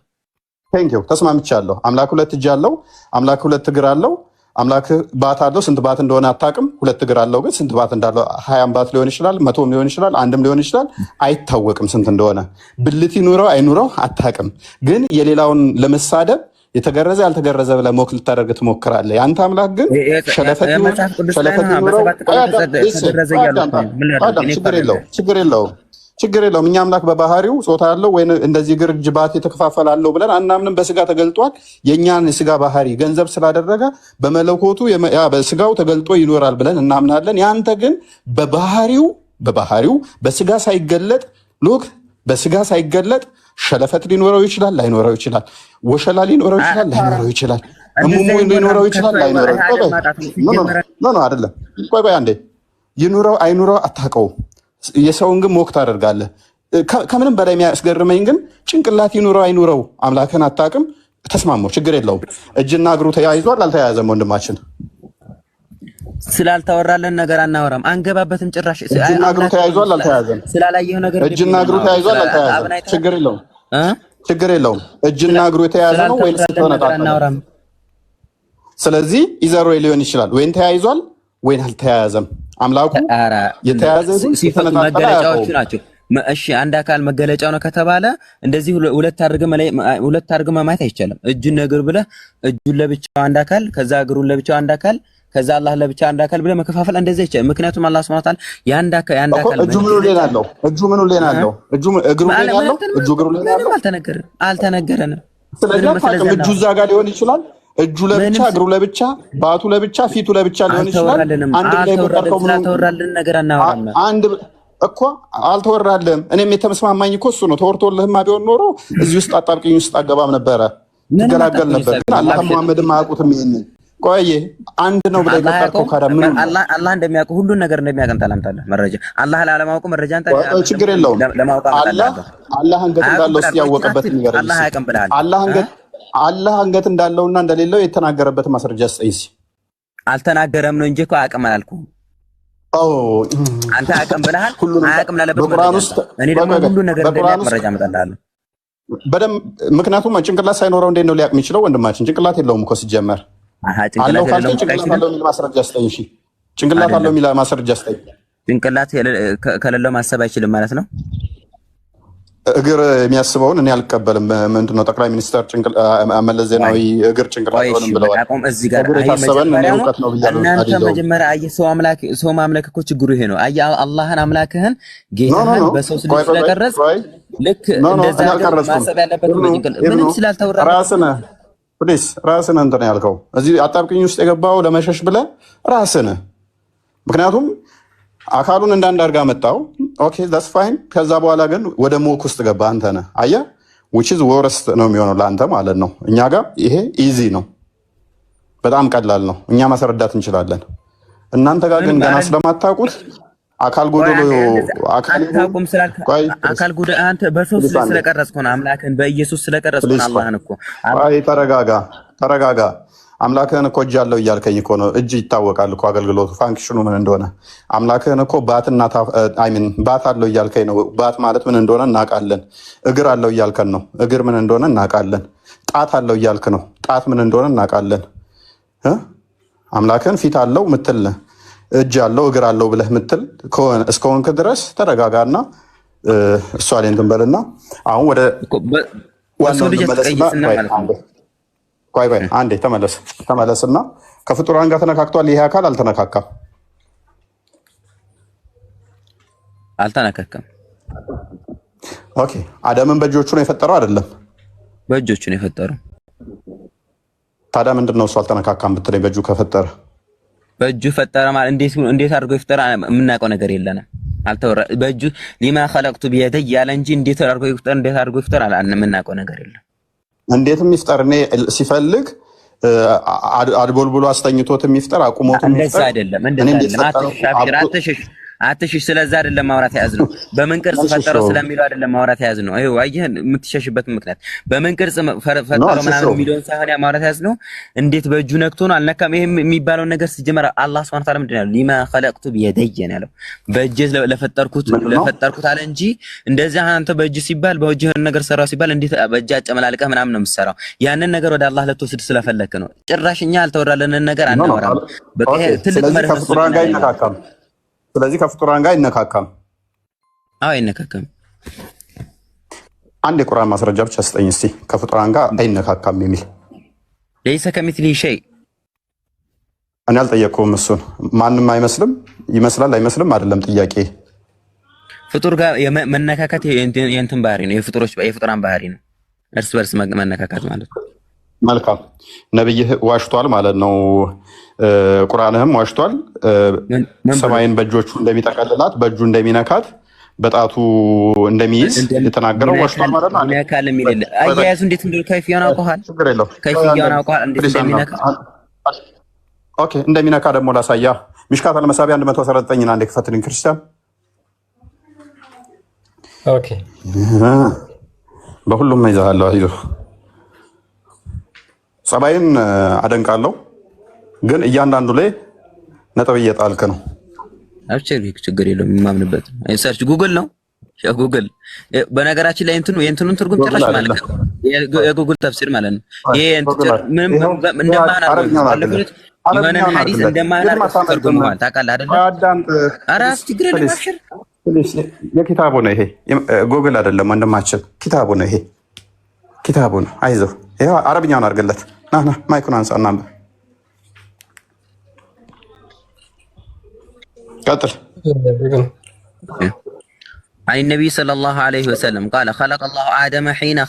ቴንኪው ተስማምቻለሁ። አምላክ ሁለት እጅ አለው። አምላክ ሁለት እግር አለው። አምላክ ባት አለው። ስንት ባት እንደሆነ አታውቅም። ሁለት እግር አለው ግን ስንት ባት እንዳለው 20 ባት ሊሆን ይችላል፣ 100 ሊሆን ይችላል፣ አንድም ሊሆን ይችላል። አይታወቅም ስንት እንደሆነ። ብልት ይኑረው አይኑረው አታውቅም። ግን የሌላውን ለመሳደብ የተገረዘ ያልተገረዘ ብለህ ሞክ ልታደርግ ትሞክራለህ። የአንተ አምላክ ግን ችግር የለውም። እኛ አምላክ በባህሪው ጾታ ያለው ወይ እንደዚህ እግር እጅ ባት የተከፋፈለ አለው ብለን አናምንም። በስጋ ተገልጧል። የእኛን የስጋ ባህሪ ገንዘብ ስላደረገ በመለኮቱ በስጋው ተገልጦ ይኖራል ብለን እናምናለን። ያንተ ግን በባህሪው በስጋ ሳይገለጥ ሉክ በስጋ ሳይገለጥ ሸለፈት ሊኖረው ይችላል፣ ላይኖረው ይችላል። ወሸላ ሊኖረው ይችላል፣ ላይኖረው ይችላል። እሙሙ ሊኖረው ይችላል አይኖረው። ኖ አይደለም። ቆይ አንዴ ይኑረው አይኑረው አታውቀውም። የሰውን ግን ሞክ ታደርጋለህ። ከምንም በላይ የሚያስገርመኝ ግን ጭንቅላት ይኑረው አይኑረው አምላክን አታውቅም። ተስማማው፣ ችግር የለውም። እጅና እግሩ ተያይዟል አልተያያዘም? ወንድማችን ስላልተወራለን ነገር አናወራም፣ አንገባበትም ጭራሽ። እጅና እግሩ ተያይዟል አልተያያዘም? ስላላየው ነገር እጅና እግሩ ተያይዟል አልተያያዘም? ችግር የለውም፣ ችግር የለውም። እጅና እግሩ የተያያዘ ነው ወይስ ተነጣጣለ? ስለዚህ ኢዘሮ ሊሆን ይችላል፣ ወይን ተያይዟል ወይን አልተያያዘም። አምላኩ የተያያዘ መገለጫዎቹ ናቸው። እሺ አንድ አካል መገለጫው ነው ከተባለ እንደዚህ ሁለት አድርገህ ማየት አይቻልም። እጁን እግር ብለህ እጁን ለብቻው አንድ አካል፣ ከዛ እግሩን ለብቻው አንድ አካል፣ ከዛ አላህ ለብቻ አንድ አካል ብለህ መከፋፈል እንደዚህ አይቻልም። ምክንያቱም አላህ Subhanahu Wa Ta'ala ያንድ አካል እጁ ምኑ ሌላ አለው? እጁ ምኑ ሌላ አለው? እጁ እግሩ ሌላ አለው? እጁ እግሩ ሌላ አለው? አልተነገረንም። ስለዚህ እጁ እዛ ጋር ሊሆን ይችላል። እጁ ለብቻ እግሩ ለብቻ ባቱ ለብቻ ፊቱ ለብቻ ሊሆን ይችላል። አንድ ላይ መጣጣው ተወራልን ነገር አናወራም። አንድ እኮ አልተወራልህም። እኔም የተመስማማኝ እኮ እሱ ነው። ተወርቶልህማ ቢሆን ኖሮ እዚህ ውስጥ አጣብቂኝ ውስጥ አገባም ነበረ፣ ትገላገል ነበር። ግን አላህ መሐመድም አያውቁትም። ይሄንን ቆይ አንድ ነው ብለህ የቆጠርከው ካዳ ምን አላህ እንደሚያውቁ ሁሉን ነገር እንደሚያውቅ ታላምታለህ። መረጃ አላህ ላለማወቁ መረጃ አንተ ችግር የለውም። አላህ አንገት እንዳለው ያወቀበት ነገር አላህ ያውቅም ብለሃል። አላህ አንገት እንዳለውና እንደሌለው የተናገረበት ማስረጃ ስጠይስ። አልተናገረም ነው እንጂ እኮ አያውቅም አላልኩም። አንተ አያውቅም ብለሃል። አያውቅም ላለበት እኔ ደግሞ ሁሉን ነገር እንደሚያውቅ መረጃ አመጣልሃለሁ በደምብ። ምክንያቱም ጭንቅላት ሳይኖረው እንዴት ነው ሊያውቅ የሚችለው? ወንድማችን ጭንቅላት የለውም እኮ ሲጀመር። አለው ካልከኝ ጭንቅላት አለው የሚል ማስረጃ ስጠኝ። እሺ ጭንቅላት አለው የሚል ማስረጃ ስጠኝ። ጭንቅላት ከሌለው ማሰብ አይችልም ማለት ነው። እግር የሚያስበውን እኔ አልቀበልም። ምንድነው ጠቅላይ ሚኒስትር መለስ ዜናዊ እግር ጭንቅላት ሆነም ብለዋል። እዚህ ጋር እናንተ መጀመሪያ አየህ፣ ሰው ማምለክ እኮ ችግሩ ይሄ ነው። አየህ አላህን አምላክህን ጌታህን በሰው ስለቀረጽ ልክ እንደዛ ማሰብ ያለበት ምንም ስላልተወራ ራስን እንትን ያልከው እዚህ አጣብቅኝ ውስጥ የገባው ለመሸሽ ብለህ ራስን። ምክንያቱም አካሉን እንዳንድ አድርጋ መጣው። ኦኬ ዳትስ ፋይን። ከዛ በኋላ ግን ወደ ሞክ ውስጥ ገባ። አንተ ነህ አየህ፣ which is worst ነው የሚሆነው ለአንተ ማለት ነው። እኛ ጋር ይሄ ኢዚ ነው፣ በጣም ቀላል ነው። እኛ ማስረዳት እንችላለን። እናንተ ጋር ግን ገና ስለማታውቁት አካል ጎደሎ አካል ጎደሎ አንተ በሰው ስለቀረጽኩ ነው አምላክህን በኢየሱስ ስለቀረጽኩ ነው አላህን እኮ። አይ ተረጋጋ። አምላክህን እኮ እጅ አለው እያልከኝ እኮ ነው። እጅ ይታወቃል እኮ አገልግሎቱ ፋንክሽኑ ምን እንደሆነ። አምላክህን እኮ ባት አለው እያልከኝ ነው። ባት ማለት ምን እንደሆነ እናውቃለን። እግር አለው እያልከን ነው። እግር ምን እንደሆነ እናውቃለን። ጣት አለው እያልክ ነው። ጣት ምን እንደሆነ እናውቃለን። አምላክህን ፊት አለው ምትል፣ እጅ አለው እግር አለው ብለህ ምትል እስከሆንክ ድረስ ተረጋጋና እሷ ላይ እንትን በልና አሁን ወደ ዋናው ቆይ አንዴ ተመለስና ከፍጡራን ጋር ተነካክቷል። ይሄ አካል አልተነካካም። ኦኬ አደምን በእጆቹ ነው የፈጠረው አይደለም? በእጆቹ ነው የፈጠረው። ታዲያ ምንድነው እሱ አልተነካካም ብትለኝ? በእጁ ከፈጠረ በእጁ ፈጠረ ማለት እንዴት አድርጎ ይፈጠራ? የምናውቀው ነገር የለንም። አልተወራ በእጁ ሊማ خلقت بيدي ያለ እንጂ እንዴት አድርጎ ይፈጠር የምናውቀው ነገር የለም። እንዴትም ይፍጠር እኔ ሲፈልግ አድቦልብሎ አስተኝቶትም ይፍጠር አቁሞትም ይፍጠር አይደለም። አትሽሽ። ስለዛ አይደለም ማውራት ያዝ ነው። በምን ቅርጽ ፈጠረው ስለሚለው አይደለም ማውራት ያዝ ነው። አይው አየህ የምትሸሽበት ምክንያት በምን ቅርጽ ፈጠረው ምናምን የሚለውን ሳይሆን ማውራት ያዝ ነው። እንዴት በእጁ ነክቶ ነው አልነካም? ይሄ የሚባለው ነገር ሲጀመር አላህ Subhanahu Wa Ta'ala ምንድነው ሊማ خلقت بيدي ያለው በእጄ ለፈጠርኩት አለ እንጂ እንደዚህ አንተ በእጅ ሲባል በእጅህ ነገር ሰራው ሲባል እንዴት በእጅ አጨመላልቀህ ምናምን ነው የምትሰራው። ያንን ነገር ወደ አላህ ለተወስድ ስለፈለክ ነው። ጭራሽኛ አልተወራለንን ነገር አናወራም። በቃ ትልቅ መርህ ነው። ስለዚህ ከፍጡራን ጋር አይነካካም። አይነካካም። አንድ የቁርአን ማስረጃ ብቻ ስጠኝ እስቲ ከፍጡራን ጋር አይነካካም የሚል። ليس كمثله شيء እኔ አልጠየቅኩም እሱን። ማንም አይመስልም፣ ይመስላል አይመስልም አይደለም ጥያቄ። ፍጡር ጋር መነካካት የእንትን ባህሪ ነው፣ የፍጡራን ባህሪ ነው። እርስ በርስ መነካካት ማለት ነው። መልካም ነብይህ ዋሽቷል ማለት ነው። ቁርአንህም ዋሽቷል። ሰማይን በእጆቹ እንደሚጠቀልላት በእጁ እንደሚነካት በጣቱ እንደሚይዝ የተናገረው ወሽቷል ማለት ነው። ይነካል የሚል አያያዙ እንዴት እንደሆነ ከይፍያውን አውቀዋል። ችግር የለው ከይፍያውን አውቀዋል እንዴት እንደሚነካ። ኦኬ እንደሚነካ ደግሞ ላሳያ። ሚሽካት አልመሳቢያ 119 አንዴ ክፈትልኝ ክርስቲያን። ኦኬ በሁሉም ይዛሃለሁ። አይዞ ጸባይን አደንቃለሁ፣ ግን እያንዳንዱ ላይ ነጥብ እየጣልክ ነው። አብቸሪ ችግር የለውም። የማምንበት ሰርች ጉግል ነው። ጉግል በነገራችን ላይ የእንትኑን ትርጉም ጭራሽ ማለት ነው የጉግል ተፍሲር ማለት ነው። ይሄ ምንም እንደማናደርግ የሆነን ሐዲስ እንደማናደርግ ተርጉመዋል። ታውቃለህ አይደል? ኧረ ችግር የለም አብሽር። የኪታቡ ነው ይሄ፣ ጉግል አይደለም ወንድማችን፣ ኪታቡ ነው ይሄ፣ ኪታቡ ነው። አይዞህ ይሄው አረብኛውን አድርግለት። ና ማይኩን አንሳና قتل عن النبي صلى الله عليه وسلم قال خلق الله آدم حين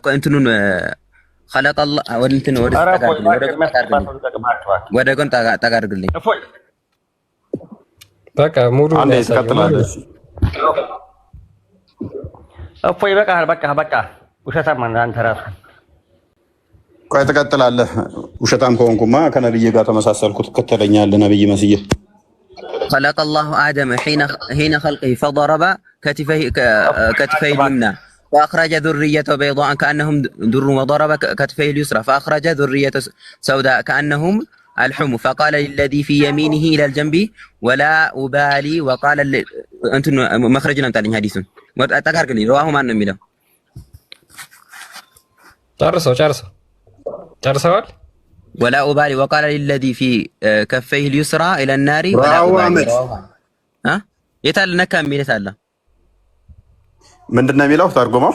انتن خلق الله ودنتن ودكن تقارقلኝ በቃ ሙሉ አንዴ ትቀጥላለህ። እፎይ በቃ ውሸታም አንተ ራስህ ቆይ ትቀጥላለህ። ውሸታም ከሆንኩማ ከነብይ ጋር ተመሳሰልኩ፣ ትከተለኛለህ ነብይ መስዬ። خلق الله آدم حين خلقه فضرب كتفيه اليمنى فأخرج ذريته بيضاء كأنهم در وضرب كتفيه اليسرى فأخرج ذريته سوداء كأنهم الحمى فقال للذي في يمينه إلى الجنب ولا أبالي وقال أنتم مخرجنا متعلم حديث أتكارك لي رواه ما نميله ጨርሰዋል። ولا أبالي وقال للذي في كفيه اليسرى إلى النار ولا أبالي ها يتعال نكا مين يتعال من دنا ميلو ترجمه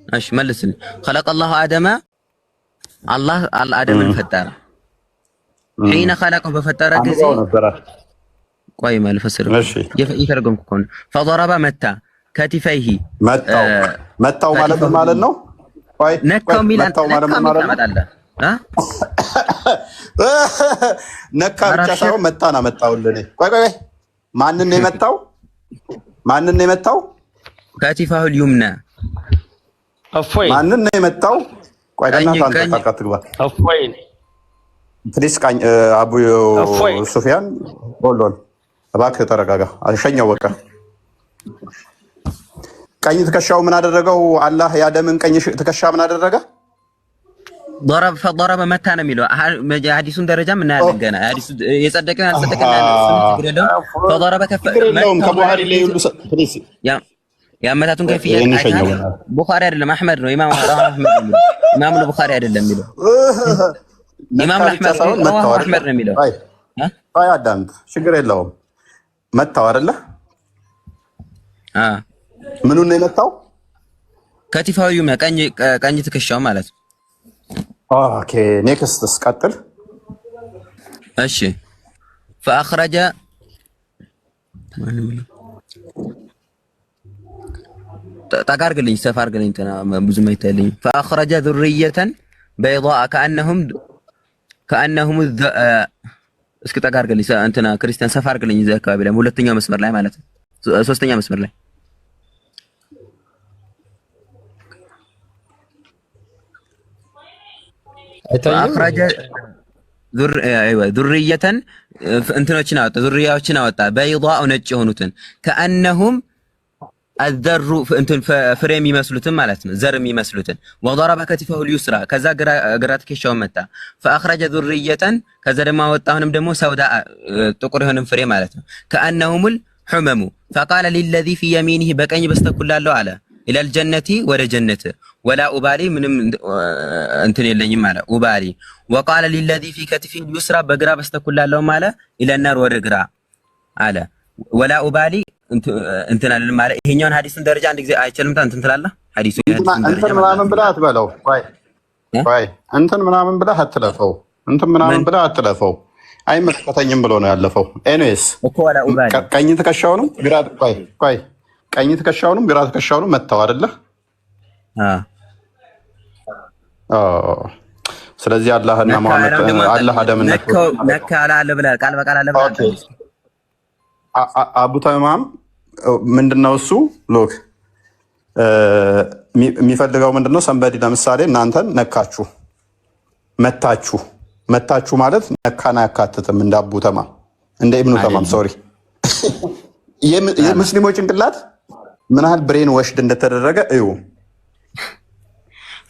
ايش ملسني خلق الله آدم الله آدم الفتار حين خلقه بفتر جزي قوي ما الفسر يترجم كون فضرب متى كتفيه متى ማለት ነው ነካው ሚላን ነካ ብቻ ሳይሆን መታና መጣውልኝ። ቆይ ማንን ነው የመታው? ከቲፋሁል ዩምና እፎይ ማንን ነው የመታው? ቆይ አንተ ታቃትግባ እፎይ ፕሊስ ቃኝ አቡ ሱፊያን ቦሎን እባክህ ተረጋጋ። አሸኛው በቃ ቀኝ ትከሻው ምን አደረገው? አላህ ያደምን ቀኝ ትከሻ ምን አደረገ? ضرب መታ ነው የሚለው ሐዲሱን ደረጃ ምን ያለን ገና ሐዲሱ የጸደቀን አልጸደቀን فضرب ከለውም ከቡኻሪ ላይ ሁሉ ፕሊስ ያመታቱን ከፍያ ቡኻሪ አይደለም አህመድ ነው ኢማም ነው ቡኻሪ አይደለም የሚለው ኢማም አህመድ ነው የሚለው። አይ አዳምጥ፣ ችግር የለውም። መታው አይደለ? ምኑን ነው የመታው? ከቲፋው ዩምና ቀኝ ትከሻው ማለት ነው። ኦኬ ኔክስትስ ቀጥል። እሺ فأخرج تقارقلኝ ሰፋ አርገለኝ ብዙ ማይታየልኝ فأخرج ذرية بيضاء كأنهم እስኪ ተቃርገልኝ እንትና ክርስቲያን ሰፋ አርገለኝ እዛ አካባቢ ላይ ሁለተኛው መስመር ላይ ማለት ነው። ሶስተኛው መስመር ላይ አخرج ذرية እንትኖችን አወጣ ذريያዎችን አወጣ بيضاء ነጭ የሆኑትን كأنهم الذر እንትን ፍሬ የሚመስሉትን ማለት ነው፣ ዘር የሚመስሉትን وضرب كتفه اليسرى ከዛ ግራ ትከሻው መታ فأخرج ذرية ከዛ ደግሞ አወጣሁንም ደግሞ سوداء ጥቁር የሆነን ፍሬ ማለት ነው كأنهم الحمم فقال للذي في يمينه በቀኝ በስተኩል ላለው አለ إلى الجنة ወደ ጀነት ولا أبالي ምንም እንትን የለኝም አለ أبالي وقال للذي في كتفه اليسرى በግራ በስተኩል ላለው አለ إلى النار ወደ ግራ አለ ولا أبالي እንትን አለ ማለት ይሄኛውን ሐዲስን ደረጃ አንድ ጊዜ አይቻልምታ እንትን ትላለህ ሐዲሱ እንትን ምናምን ብለህ አትበለው። ቆይ እንትን ምናምን ብለህ አትለፈው። እንትን ምናምን ብለህ አትለፈው። አይመለከተኝም ብሎ ነው ያለፈው። ኤኒዌይስ እኮ ወላ ኡባሊ ቀኝ ትከሻውንም ግራ ቀኝ ትከሻውንም ግራ ትከሻውንም መታው አይደለ? ስለዚህ አላህና መሐመድ አላህ አደምን ነካ አለ ብለህ ቃል በቃል አለ ብለህ አቡ ተማም ምንድነው እሱ ሎክ የሚፈልገው ምንድነው? ሰንበዲ ለምሳሌ እናንተን ነካችሁ፣ መታችሁ ማለት ነካን አያካትትም። እንደ አቡ ተማም እንደ ኢብኑ ተማም ሶሪ የሙስሊሞች ጭንቅላት ምን ያህል ብሬን ወሽድ እንደተደረገ እዩ።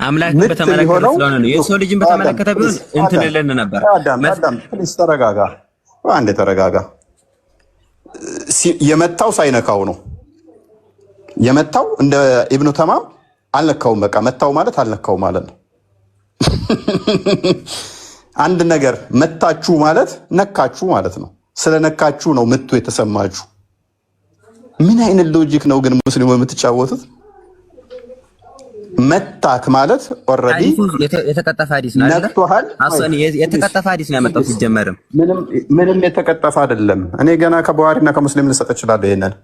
አምላክን በተመለከተ ስለሆነ ነው። የሰው ልጅን በተመለከተ ቢሆን እንትን ልለን ነበር። አዳም ፕሊዝ ተረጋጋ፣ አንዴ ተረጋጋ። የመታው ሳይነካው ነው የመታው። እንደ ኢብኑ ተማም አልነካውም። በቃ መታው ማለት አልነካው ማለት ነው። አንድ ነገር መታችሁ ማለት ነካችሁ ማለት ነው። ስለነካችሁ ነው ምቱ የተሰማችሁ። ምን አይነት ሎጂክ ነው ግን ሙስሊሙ የምትጫወቱት? መታክ ማለት ኦልሬዲ የተቀጠፈ ሐዲስ ነው አይደል? አሰን የተቀጠፈ ሐዲስ ነው ያመጣው። ሲጀመርም ምንም የተቀጠፈ አይደለም። እኔ ገና ከቡሃሪና ከሙስሊም ልሰጥ እችላለሁ። ይሄንን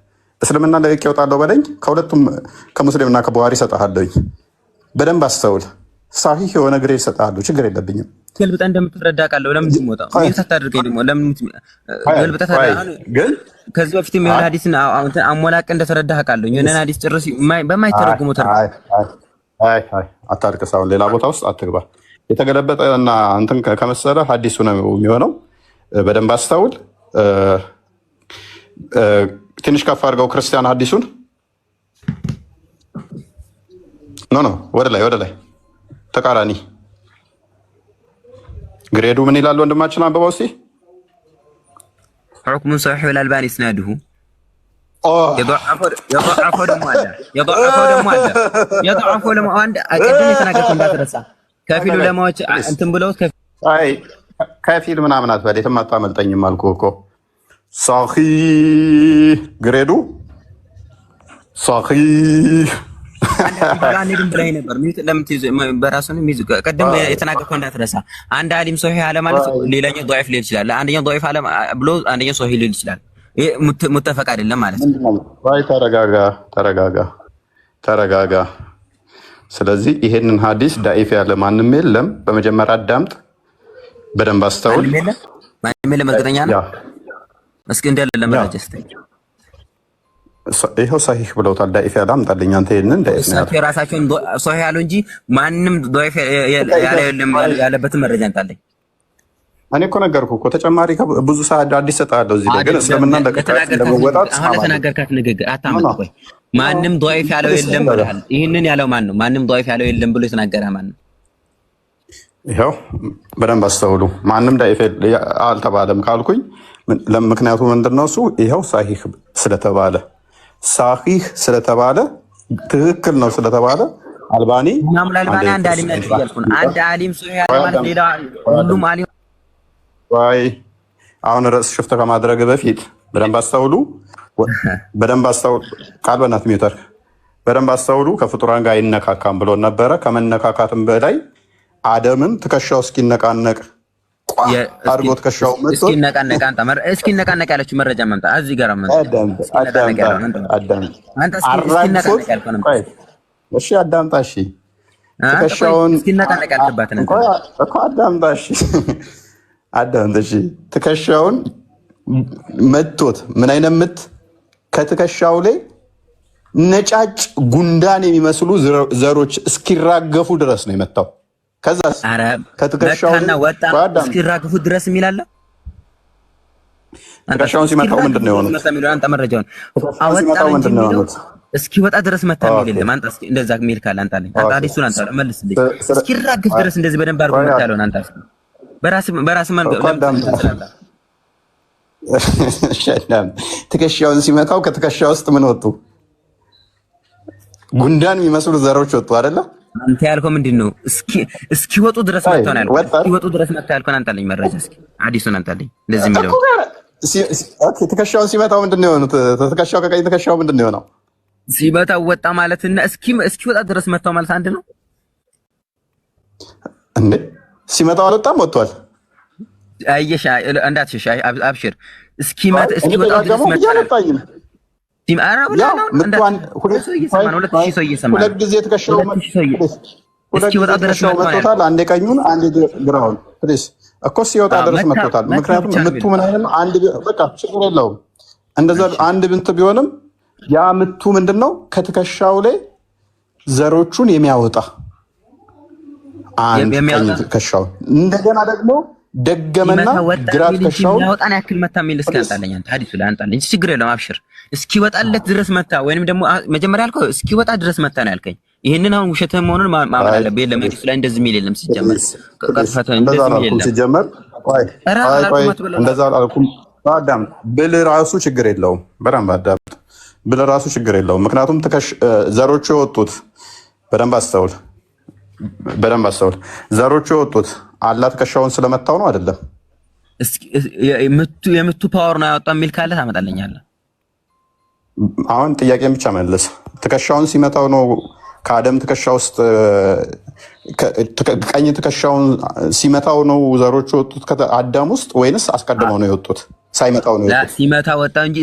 እስልምና ለቅ ይወጣለሁ በለኝ፣ ከሁለቱም ከሙስሊምና ከቡሃሪ እሰጥሃለሁኝ። በደንብ አስተውል። ሳሂህ የሆነ ግሬድ እሰጥሃለሁ፣ ችግር የለብኝም። ገልብጠህ እንደምትረዳ ቃለሁ። ለምን ትሞጣ ምን ታደርገኝ ደግሞ? ለምን ገልብጠህ ታዲያ ግን ከዚህ በፊትም የሆነ ሐዲስን አሞላቅ እንደተረዳህ ቃለሁ። የሆነ ሐዲስ ጭርስ በማይተረጉመው አታልቅስ። አሁን ሌላ ቦታ ውስጥ አትግባ። የተገለበጠ እና እንትን ከመሰለ ሐዲሱ ነው የሚሆነው። በደንብ አስተውል። ትንሽ ከፍ አድርገው ክርስቲያን ሐዲሱን ኖ ወደ ላይ ተቃራኒ ግሬዱ ምን ይላል ወንድማችን? አንብበው እስኪ። حكم صحيح الألباني إسناده يضعفه دم عند أقدم يتناقض እንዳትረሳ ከፊሉ ለማዎች እንትን ብለውት ከፊል ምናምን አትበል። የትም አታመልጠኝም አልኩህ እኮ። ሳኺ ግሬዱ ሳኺ አንዴም ብለህ ነበር። ለምን በራሱን ሚዝ ቀደም የተናገርከው እንዳትረሳ። አንድ አሊም ሶሂህ አለ ማለት ሌላኛው ضعيف ሊል ይችላል። አንደኛው ضعيف አለ ብሎ አንደኛው ሶሂህ ሊል ይችላል። ይሄ ሙተፈቅ አይደለም ማለት ነው። ወይ ተረጋጋ። ስለዚህ ይሄንን ሐዲስ ዳኢፍ ያለ ማንም የለም። በመጀመሪያ አዳምጥ፣ በደንብ አስተውል። ማንም የለም እርግጠኛ ነው። እስኪ እንደለ ለመረጃ እስቲ ይሄው ሳሂህ ብለውታል። ዳኢፍ ያለ አምጣልኝ አንተ። ይሄንን ዳኢፍ ነው የራሳቸውን ሶሂህ ያለው እንጂ ማንም ضعيف ያለበትን መረጃ አንጣለኝ። እኔ እኮ ነገርኩህ እኮ ተጨማሪ ብዙ ሰዓት አዲስ ሰጣለሁ እዚህ ላይ ግን እስልምና ለመወጣት ተናገርካት ንግግር አታመጣ። ቆይ ማንም ضعيف ያለው የለም ብለሃል። ይሄንን ያለው ማን ነው? ማንም ضعيف ያለው የለም ብሎ የተናገረ ማን ነው? ይሄው በደንብ አስተውሉ። ማንም ضعيف አልተባለም ካልኩኝ ምክንያቱ ምንድነው? እሱ ይሄው ሳሂህ ስለተባለ ትክክል ነው ስለተባለ አልባኒ አንድ አሊም ነው ያልኩን። አንድ አሊም ሶሂህ ያለ ማለት ሌላ ሁሉም አሊም ወይ አሁን ርዕስ ሽፍት ከማድረግ በፊት በደንብ አስተውሉ። ቃል በእናትህ ሚውተር በደንብ አስተውሉ። ከፍጡራን ጋር አይነካካም ብሎ ነበረ። ከመነካካትም በላይ አደምን ትከሻው እስኪነቃነቅ አድርጎ ትከሻው መጥቶ እስኪነቃነቅ ያለችው መረጃ መምጣ እዚህ ጋር እሺ አዳምጣ። እሺ ትከሻውን እስኪነቃነቅ ያለባት ነው እኮ አዳምጣ። እሺ አዳምጣ። እሺ ትከሻውን መቶት ምን አይነት ምት? ከትከሻው ላይ ነጫጭ ጉንዳን የሚመስሉ ዘሮች እስኪራገፉ ድረስ ነው የመታው። ከዛስ ከትከሻውና ወጣ እስኪራገፉ ድረስ የሚላለ ትከሻውን ሲመታው ምንድን ነው የሆነው? አንተ መረጃውን አወጣው ምንድን ነው የሆነው? እስኪወጣ ድረስ መታ የሚል የለም። አንተ እስኪ እንደዛ የሚል ካለ አንተ አለኝ። አንተ አዲሱን አንተ መልስልኝ። እስኪራገፍ ድረስ እንደዚህ በደንብ አድርጎ መታ ያለውን አንተ እስኪ በራስ ትከሻውን ሲመታው ከትከሻ ውስጥ ምን ወጡ? ጉንዳን የሚመስሉ ዘሮች ወጡ አይደለ? አንተ ያልከው ምንድን ነው? እስኪወጡ ድረስ መጥተው ነው ያልከው። እስኪወጡ ድረስ መጥተው ያልከው አንተ አለኝ መረጃ። እስኪ አዲሱን አንተ አለኝ። እንደዚህ የሚለው ኦኬ። ትከሻውን ሲመታው ምንድን ነው የሆነው? ትከሻው ከቀኝ ትከሻው ምንድን ነው የሆነው? ሲመታው ወጣ ማለትና እስኪወጣ ድረስ መጥተው ማለት አንድ ነው እንዴ? ሲመታው አልወጣም፣ ወጥቷል። አየሽ እንዳትሸሽ፣ አብሽር። እስኪወጣ ድረስ መጥተው ሁለት ጊዜ ትከሻው መጥቶታል። አንዴ ቀኙን አንዴ ግራውን እኮ ሲወጣ ድረስ መጥቶታል። ምክንያቱም ምቱ ምን አይነት አንድ በቃ ችግር የለውም። እንደዛ አንድ ብንት ቢሆንም ያ ምቱ ምንድነው? ከትከሻው ላይ ዘሮቹን የሚያወጣ አንድ ቀኝ ትከሻው እንደገና ደግሞ ደገመና ግራ ትከሻው ያወጣን ያክል መታ የሚል እስኪ አንጣለኝ አንተ ሐዲሱ ላይ አንጣለኝ ችግር የለውም አብሽር እስኪወጣለት ድረስ መታ ወይንም ደግሞ መጀመሪያ ያልከው እስኪወጣ ድረስ መታ ነው ያልከኝ ይሄንን አሁን ውሸት መሆኑን ማመን አለብህ የለም ሐዲሱ ላይ እንደዚህ የሚል የለም ሲጀመር ቀጥፈተ እንደዚህ የሚል የለም ሲጀመር ቆይ እንደዛ አልኩም አዳም ብል ራሱ ችግር የለውም በደንብ አዳም ብል ራሱ ችግር የለውም ምክንያቱም ዘሮቹ የወጡት በደንብ አስተውል ዘሮቹ የወጡት አላህ ትከሻውን ስለመታው ነው አይደለም እስኪ የምቱ ፓወር ነው ያወጣው የሚል ካለ ታመጣለኛለህ አሁን ጥያቄን ብቻ መልስ ትከሻውን ሲመታው ነው ከአደም ትከሻ ውስጥ ቀኝ ትከሻውን ሲመታው ነው ዘሮቹ የወጡት ከአዳም ውስጥ ወይንስ አስቀድመው ነው የወጡት ሳይመታው ነው የወጡት ሲመታ ወጣ እንጂ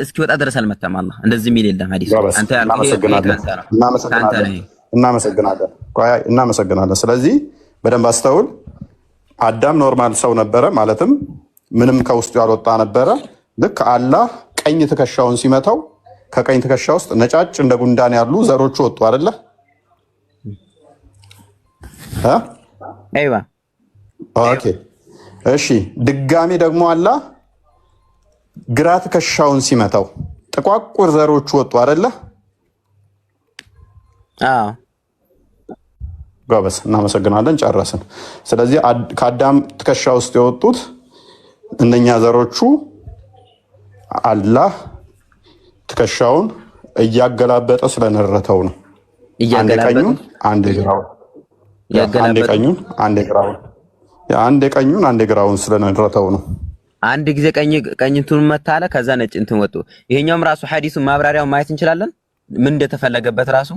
እስኪወጣ ድረስ አልመታም አላህ እንደዚህ የሚል የለም ሐዲስ አንተ ያልከው እናመሰግናለን ስለዚህ በደንብ አስተውል አዳም ኖርማል ሰው ነበረ ማለትም ምንም ከውስጡ ያልወጣ ነበረ ልክ አላህ ቀኝ ትከሻውን ሲመታው ከቀኝ ትከሻ ውስጥ ነጫጭ እንደ ጉንዳን ያሉ ዘሮቹ ወጡ አይደለ አይዋ ኦኬ እሺ ድጋሚ ደግሞ አላህ ግራ ትከሻውን ሲመታው ጥቋቁር ዘሮቹ ወጡ አይደለ አዎ ጎበስ እናመሰግናለን ጨረስን ስለዚህ ከአዳም ትከሻ ውስጥ የወጡት እነኛ ዘሮቹ አላህ ትከሻውን እያገላበጠ ስለነረተው ነው አንድ ቀኙን አንድ ግራውን አንድ ቀኙን አንድ ግራውን ስለነረተው ነው አንድ ጊዜ ቀኝቱን መታለ ከዛ ነጭ እንትን ወጡ ይሄኛውም ራሱ ሐዲሱ ማብራሪያውን ማየት እንችላለን ምን እንደተፈለገበት ራሱ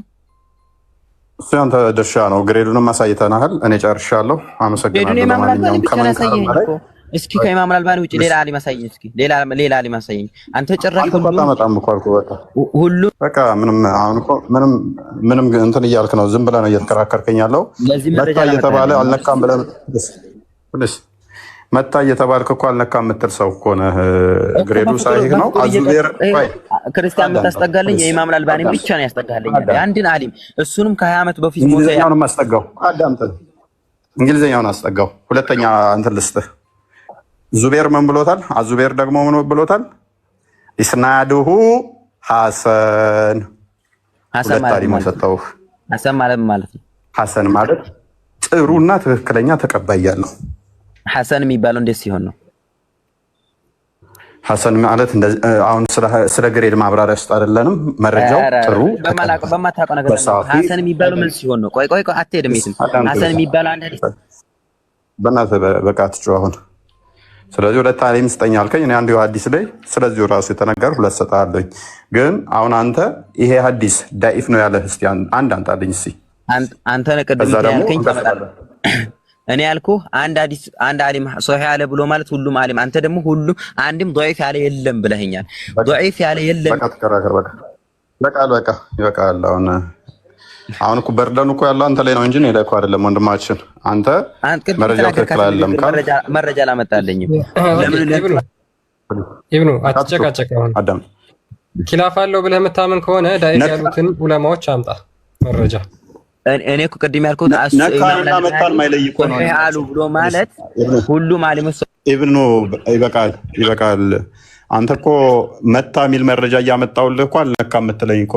ሲያንተ ድርሻ ነው ግሬዱንም አሳይተናል እኔ ጨርሻለሁ አመሰግናለሁ ለማንኛውም ከመንከረም ላይ እስኪ ከኢማም አልባኒ ውጪ ሌላ አሊም አሳየኝ እስኪ ሌላ አሊም አሳየኝ አንተ ጭራሽ ሁሉ በቃ ምንም እንትን እያልክ ነው ዝም ብለህ ነው እየተከራከርከኝ ያለው መታ እየተባለ አልነካም ብለህ መታ እየተባልክ እኮ አልነካም የምትል ሰው እኮ ነህ ግሬዱ ሳይህ ነው አዙቤር ክርስቲያን የምታስጠጋልኝ የኢማም አልባኒ ብቻ ነው ያስጠጋልኝ አንድን አሊም እሱንም ከ20 ዓመት በፊት ሞተ እንግሊዘኛውን አስጠጋው አዳምጥ እንግሊዘኛውን አስጠጋው ሁለተኛ እንትን ልስጥህ ዙቤር ምን ብሎታል አዙቤር ደግሞ ምን ብሎታል ኢስናዱሁ ሐሰን ሐሰን ማለት ነው ሐሰን ማለት ጥሩና ትክክለኛ ተቀባይ ያለው ሐሰን የሚባለው እንዴት ሲሆን ነው ሐሰን ማለት አሁን ስለ ግሬድ ማብራሪያ ውስጥ አይደለንም መረጃው ጥሩ በማታውቀው ነገር ሐሰን የሚባለው ምን ሲሆን ነው ቆይ አትሄድም የትም ሐሰን የሚባለው አንድ ሐዲስ በእናትህ በቃ ትጮህ አሁን ስለዚህ ሁለት አሊም ስጠኝ አልከኝ እኔ አንዱ ሐዲስ ላይ ስለዚህ ራሱ የተነገር ሁለት ሰጣለኝ ግን አሁን አንተ ይሄ ሐዲስ ዳኢፍ ነው ያለህ እስቲ አንድ አንጣልኝ እስቲ አንተ ነቀደም ያልከኝ ተመጣጣ እኔ ያልኩህ አንድ ሐዲስ አንድ አሊም ሶሂህ ያለ ብሎ ማለት ሁሉም አሊም አንተ ደግሞ ሁሉም አንድም ضعيف ያለ የለም ብለኸኛል ضعيف ያለ የለም በቃ ይበቃል አሁን እኮ በርደኑ እኮ ያለው አንተ ላይ ነው እንጂ እኔ ላይ እኮ አይደለም ወንድማችን አንተ መረጃው ትክክል አይደለም መረጃ ላመጣልኝም ኢብኑ አትጨቃጨቀው አዳም ኺላፍ አለው ብለህ የምታምን ከሆነ ዳኢፍ ያሉትን ዑለማዎች አምጣ መረጃ እኔ እኮ ቅድም ያልኩት ነካና መታል ማይለይ እኮ ነው አሉ ብሎ ማለት ሁሉም አሊሞች ኢብኑ ይበቃል አንተ እኮ መታ የሚል መረጃ እያመጣውልህ እኮ አልነካም የምትለኝ እኮ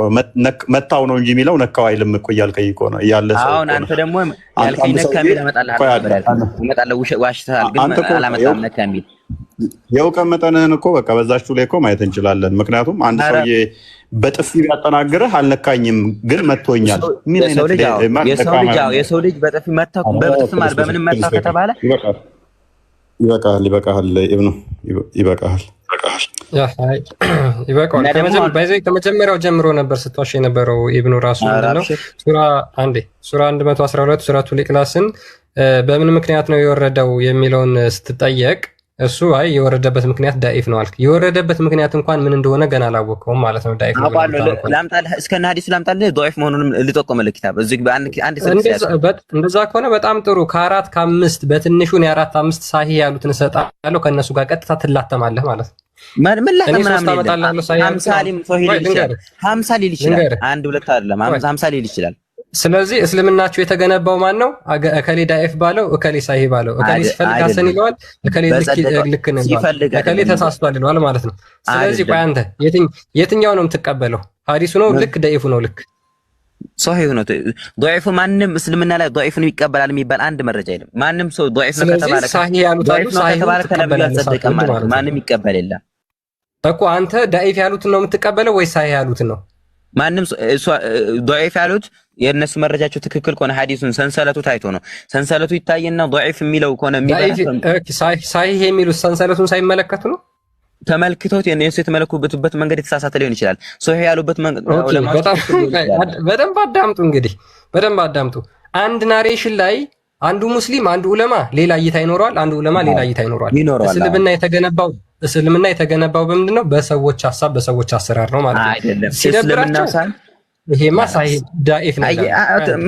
መታው ነው እንጂ የሚለው ነካው አይልም እኮ እያልከኝ እኮ ነው እያለ ሰው አሁን አንተ ደግሞ ያልከኝ ነካ የሚል አመጣለሁ ዋሽተሃል ግን አላመጣም ነካ የሚል የእውቀት መጠንህን እኮ በቃ በዛችሁ ላይ እኮ ማየት እንችላለን ምክንያቱም አንድ ሰውዬ በጥፊ ቢያጠናግርህ አልነካኝም ግን መቶኛል ምን አይነት የሰው ልጅ በጥፊ መታው በጥፊ ማለት በምንም መታው ከተባለ ይበቃል ኢብኑ ይበቃል ከመጀመሪያው ጀምሮ ነበር ስትዋሽ የነበረው ኢብኑ ራሱ ነው ሱራ 112 ሱረቱል ኢኽላስን በምን ምክንያት ነው የወረደው የሚለውን ስትጠየቅ እሱ አይ የወረደበት ምክንያት ዳኢፍ ነው አልክ የወረደበት ምክንያት እንኳን ምን እንደሆነ ገና አላወቀውም ማለት ነው ዳኢፍ ነው ላምጣልህ እስከና ሐዲስ ላምጣልህ ዳኢፍ መሆኑንም ልጠቆመልህ ኪታብ እዚህ አንድ እንደዛ ከሆነ በጣም ጥሩ ከ4 ከ5 በትንሹ ነው 4 5 ሳሂህ ያሉትን ሰጣለው ከነሱ ጋር ቀጥታ ትላተማለህ ማለት ነው ምን ላይ እኔ ምናምን ሶስት አመጣልሃለሁ ሳይህ 50 ሊም ሶሂህ ሊል ይችላል 50 ሊል ይችላል አንድ ሁለት አይደለም 50 ሊል ይችላል። ስለዚህ እስልምናችሁ የተገነባው ማን ነው? እከሌ ዳኢፍ ባለው እከሌ ሳሂህ ባለው እከሌ ሲፈልግ ሐሰን ይለዋል እከሌ ልክ ነው ይለዋል እከሌ ተሳስቷል ይለዋል ማለት ነው። ስለዚህ ቆይ አንተ የትኛው ነው የምትቀበለው? ሐዲሱ ነው ልክ ደኢፉ ነው ልክ? ሶሂህ ነው ضعيف ማንም እስልምና ላይ ضعيف ነው ይቀበላል የሚባል አንድ መረጃ የለም። ማንም ሰው ضعيف ነው ከተባለ ሳሂህ ያሉት አሉ ሳሂህ ተቀበለ ማንም ይቀበል የለም እኮ። አንተ ዳኢፍ ያሉትን ነው የምትቀበለው ወይ ሳሂህ ያሉትን ነው? ማንም ضعيف ያሉት የነሱ መረጃቸው ትክክል ከሆነ ሐዲሱን ሰንሰለቱ ታይቶ ነው። ሰንሰለቱ ይታየና ضعيف የሚለው ከሆነ ሳሂህ የሚሉት ሰንሰለቱን ሳይመለከቱ ነው ተመልክቶት የነሱ የተመለኩበት መንገድ የተሳሳተ ሊሆን ይችላል። ሶሂህ ያሉበት መንገድ በደንብ አዳምጡ። እንግዲህ በደንብ አዳምጡ። አንድ ናሬሽን ላይ አንዱ ሙስሊም አንዱ ዑለማ ሌላ እይታ ይኖረዋል፣ አንዱ ዑለማ ሌላ እይታ ይኖረዋል። እስልምና የተገነባው በምንድን ነው? በሰዎች ሐሳብ በሰዎች አሰራር ነው ማለት ነው። አይደለም ሲደብራቸው ይሄማ ሳሂህ ዳኢፍ ነው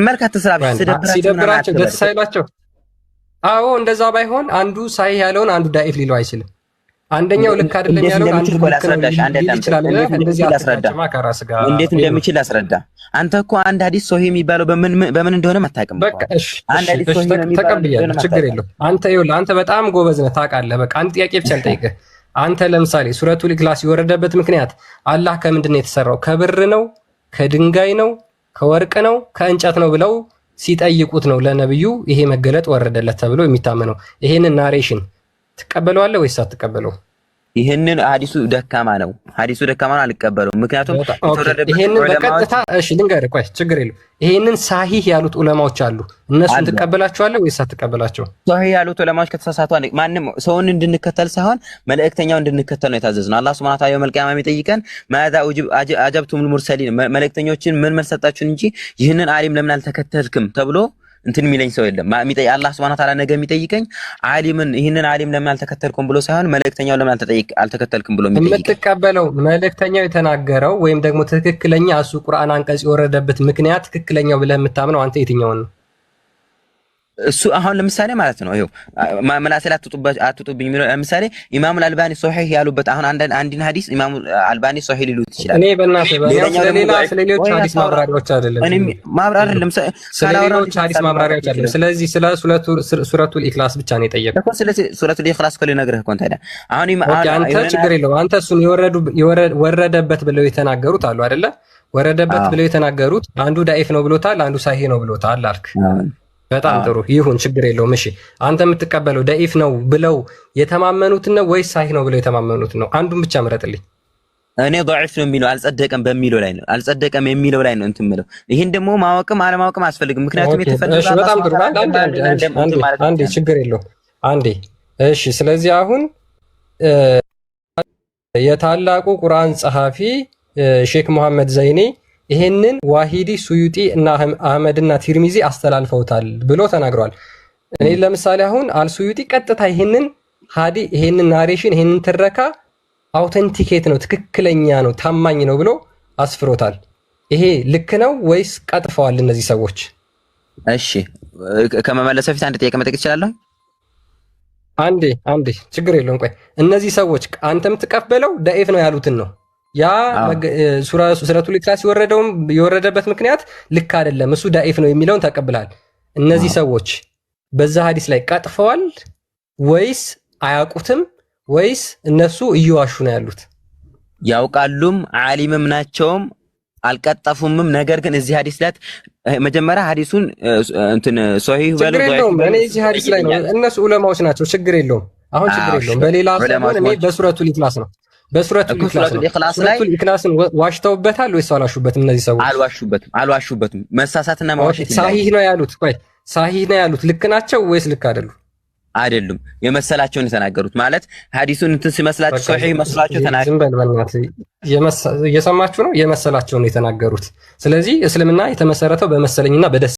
መልካት ተስራብ ሲደብራቸው ደስ ሳይላቸው አዎ እንደዛ ባይሆን አንዱ ሳሂህ ያለውን አንዱ ዳኢፍ ሊለው አይችልም። አንደኛው ልክ አይደለም ያለው አንዱ ልክ ነው ይችላል። እንደዚህ አስረዳማ ከራስ ጋር እንዴት እንደሚችል አስረዳ። አንተ እኮ አንድ ሐዲስ ሶሂህ የሚባለው በምን እንደሆነ አታውቅም። በቃ እሺ አንድ ሐዲስ ሶሂህ ተቀብያለሁ፣ ችግር የለውም። አንተ በጣም ጎበዝ ነህ ታውቃለህ። በቃ አንድ ጥያቄ ብቻ ልጠይቅህ። አንተ ለምሳሌ ሱረቱል ኢኽላስ የወረደበት ምክንያት አላህ ከምንድን ነው የተሰራው? ከብር ነው? ከድንጋይ ነው? ከወርቅ ነው? ከእንጨት ነው ብለው ሲጠይቁት ነው ለነብዩ ይሄ መገለጥ ወረደለት ተብሎ የሚታመነው። ይሄንን ናሬሽን ትቀበለዋለህ ወይስ አትቀበለው? ይሄንን ሐዲሱ ደካማ ነው አልቀበለውም። ምክንያቱም ይሄንን በቀጥታ እሺ ልንገርህ፣ ቆይ ችግር የለውም። ይሄንን ሳሂህ ያሉት ዑለማዎች አሉ፣ እነሱን ትቀበላቸዋለህ ወይስ አትቀበላቸው? ሳሂህ ያሉት ዑለማዎች ከተሳሳቱ ማንም ሰውን እንድንከተል ሳይሆን መልእክተኛው እንድንከተል ነው የታዘዝነው። አላህ ሱብሓነሁ ወተዓላ የውመል ቂያማ የሚጠይቀን ማዛ አጀብቱሙል ሙርሰሊን መልእክተኞችን ምን መልሰጣችሁን እንጂ ይህንን ዓሊም ለምን አልተከተልክም ተብሎ እንትን የሚለኝ ሰው የለም። አላህ ሱብሓነሁ ወተዓላ ነገ የሚጠይቀኝ ዓሊምን ይህንን ዓሊም ለምን አልተከተልኩም ብሎ ሳይሆን መልእክተኛው ለምን አልተከተልኩም ብሎ የሚጠይቀኝ። የምትቀበለው መልእክተኛው የተናገረው ወይም ደግሞ ትክክለኛ እሱ ቁርአን አንቀጽ የወረደበት ምክንያት ትክክለኛው ብለህ የምታምነው አንተ የትኛውን ነው? እሱ አሁን ለምሳሌ ማለት ነው ይኸው መላሰል አትጡብኝ የሚለው ለምሳሌ ኢማሙ አልባኒ ሶሂህ ያሉበት አሁን አንድን ሐዲስ ኢማሙ አልባኒ ሶሂህ ሊሉት ይችላል። እኔ በእናትህ ስለሌሎች ሐዲስ ማብራሪያዎች አይደለም ስለሌሎች ሐዲስ ማብራሪያዎች አይደለም። ስለዚህ ስለ ሱረቱል ኢኽላስ ብቻ ነው የጠየቀው እኮ። ስለዚህ ሱረቱል ኢኽላስ ኮለ ነግረህ እኮ ታዲያ አሁን አንተ ችግር የለውም። አንተ እሱን ወረደበት ብለው የተናገሩት አሉ አይደለ? ወረደበት ብለው የተናገሩት አንዱ ዳኢፍ ነው ብሎታል፣ አንዱ ሳሂህ ነው ብሎታል አልክ። በጣም ጥሩ ይሁን፣ ችግር የለውም። እሺ አንተ የምትቀበለው ደኢፍ ነው ብለው የተማመኑትን ነው ወይስ ሳሂህ ነው ብለው የተማመኑትን ነው? አንዱን ብቻ ምረጥልኝ። እኔ ضعيف ነው የሚለው አልጸደቀም በሚለው ላይ ነው አልጸደቀም የሚለው ላይ ነው እንትን የምለው። ይሄን ደግሞ ማወቅም አለማወቅም አያስፈልግም። ምክንያቱም የተፈለገው በጣም ጥሩ አንዴ ችግር የለውም አንዴ። እሺ ስለዚህ አሁን የታላቁ ቁርአን ጸሐፊ ሼክ መሐመድ ዘይኔ ይሄንን ዋሂዲ ሱዩጢ እና አህመድና ቲርሚዚ አስተላልፈውታል ብሎ ተናግሯል። እኔ ለምሳሌ አሁን አልሱዩጢ ቀጥታ ይሄንን ናሬሽን ይሄንን ትረካ አውተንቲኬት ነው፣ ትክክለኛ ነው፣ ታማኝ ነው ብሎ አስፍሮታል። ይሄ ልክ ነው ወይስ ቀጥፈዋል እነዚህ ሰዎች? እሺ ከመመለስ በፊት አንድ ጥያቄ መጠየቅ እችላለሁ? አንዴ ችግር የለውም። ቆይ እነዚህ ሰዎች አንተ የምትቀበለው ደኢፍ ነው ያሉትን ነው ያ ሱረቱል ኢኽላስ የወረደበት ምክንያት ልክ አይደለም እሱ ዳኢፍ ነው የሚለውን ተቀብላል። እነዚህ ሰዎች በዛ ሐዲስ ላይ ቀጥፈዋል ወይስ አያውቁትም ወይስ እነሱ እየዋሹ ነው ያሉት? ያውቃሉም ዓሊምም ናቸውም አልቀጠፉምም። ነገር ግን እዚህ ሐዲስ ላይ መጀመሪያ ሐዲሱን እንትን ሶሂህ በለው እኔ እዚህ ሐዲስ ላይ ነው እነሱ ዑለማዎች ናቸው። ችግር የለውም አሁን ችግር የለውም። በሌላ ሰሞን እኔ በሱረቱል ኢኽላስ ነው በሱረቱል ኢኽላስን ዋሽተውበታል ወይስ አልዋሹበትም? እነዚህ ሰዎች አልዋሹበትም። መሳሳትና ማዋሸት ሳሂህ ነው ያሉት። ቆይ ሳሂህ ነው ያሉት ልክ ናቸው ወይስ ልክ አይደሉም? አይደሉም። የመሰላቸውን የተናገሩት ማለት ሐዲሱን እንትን ሲመስላቸው ሶሂህ መስላቸው ተናገሩ። ዝም በል በእናትህ እየሰማችሁ ነው። የመሰላቸውን የተናገሩት። ስለዚህ እስልምና የተመሰረተው በመሰለኝና በደስ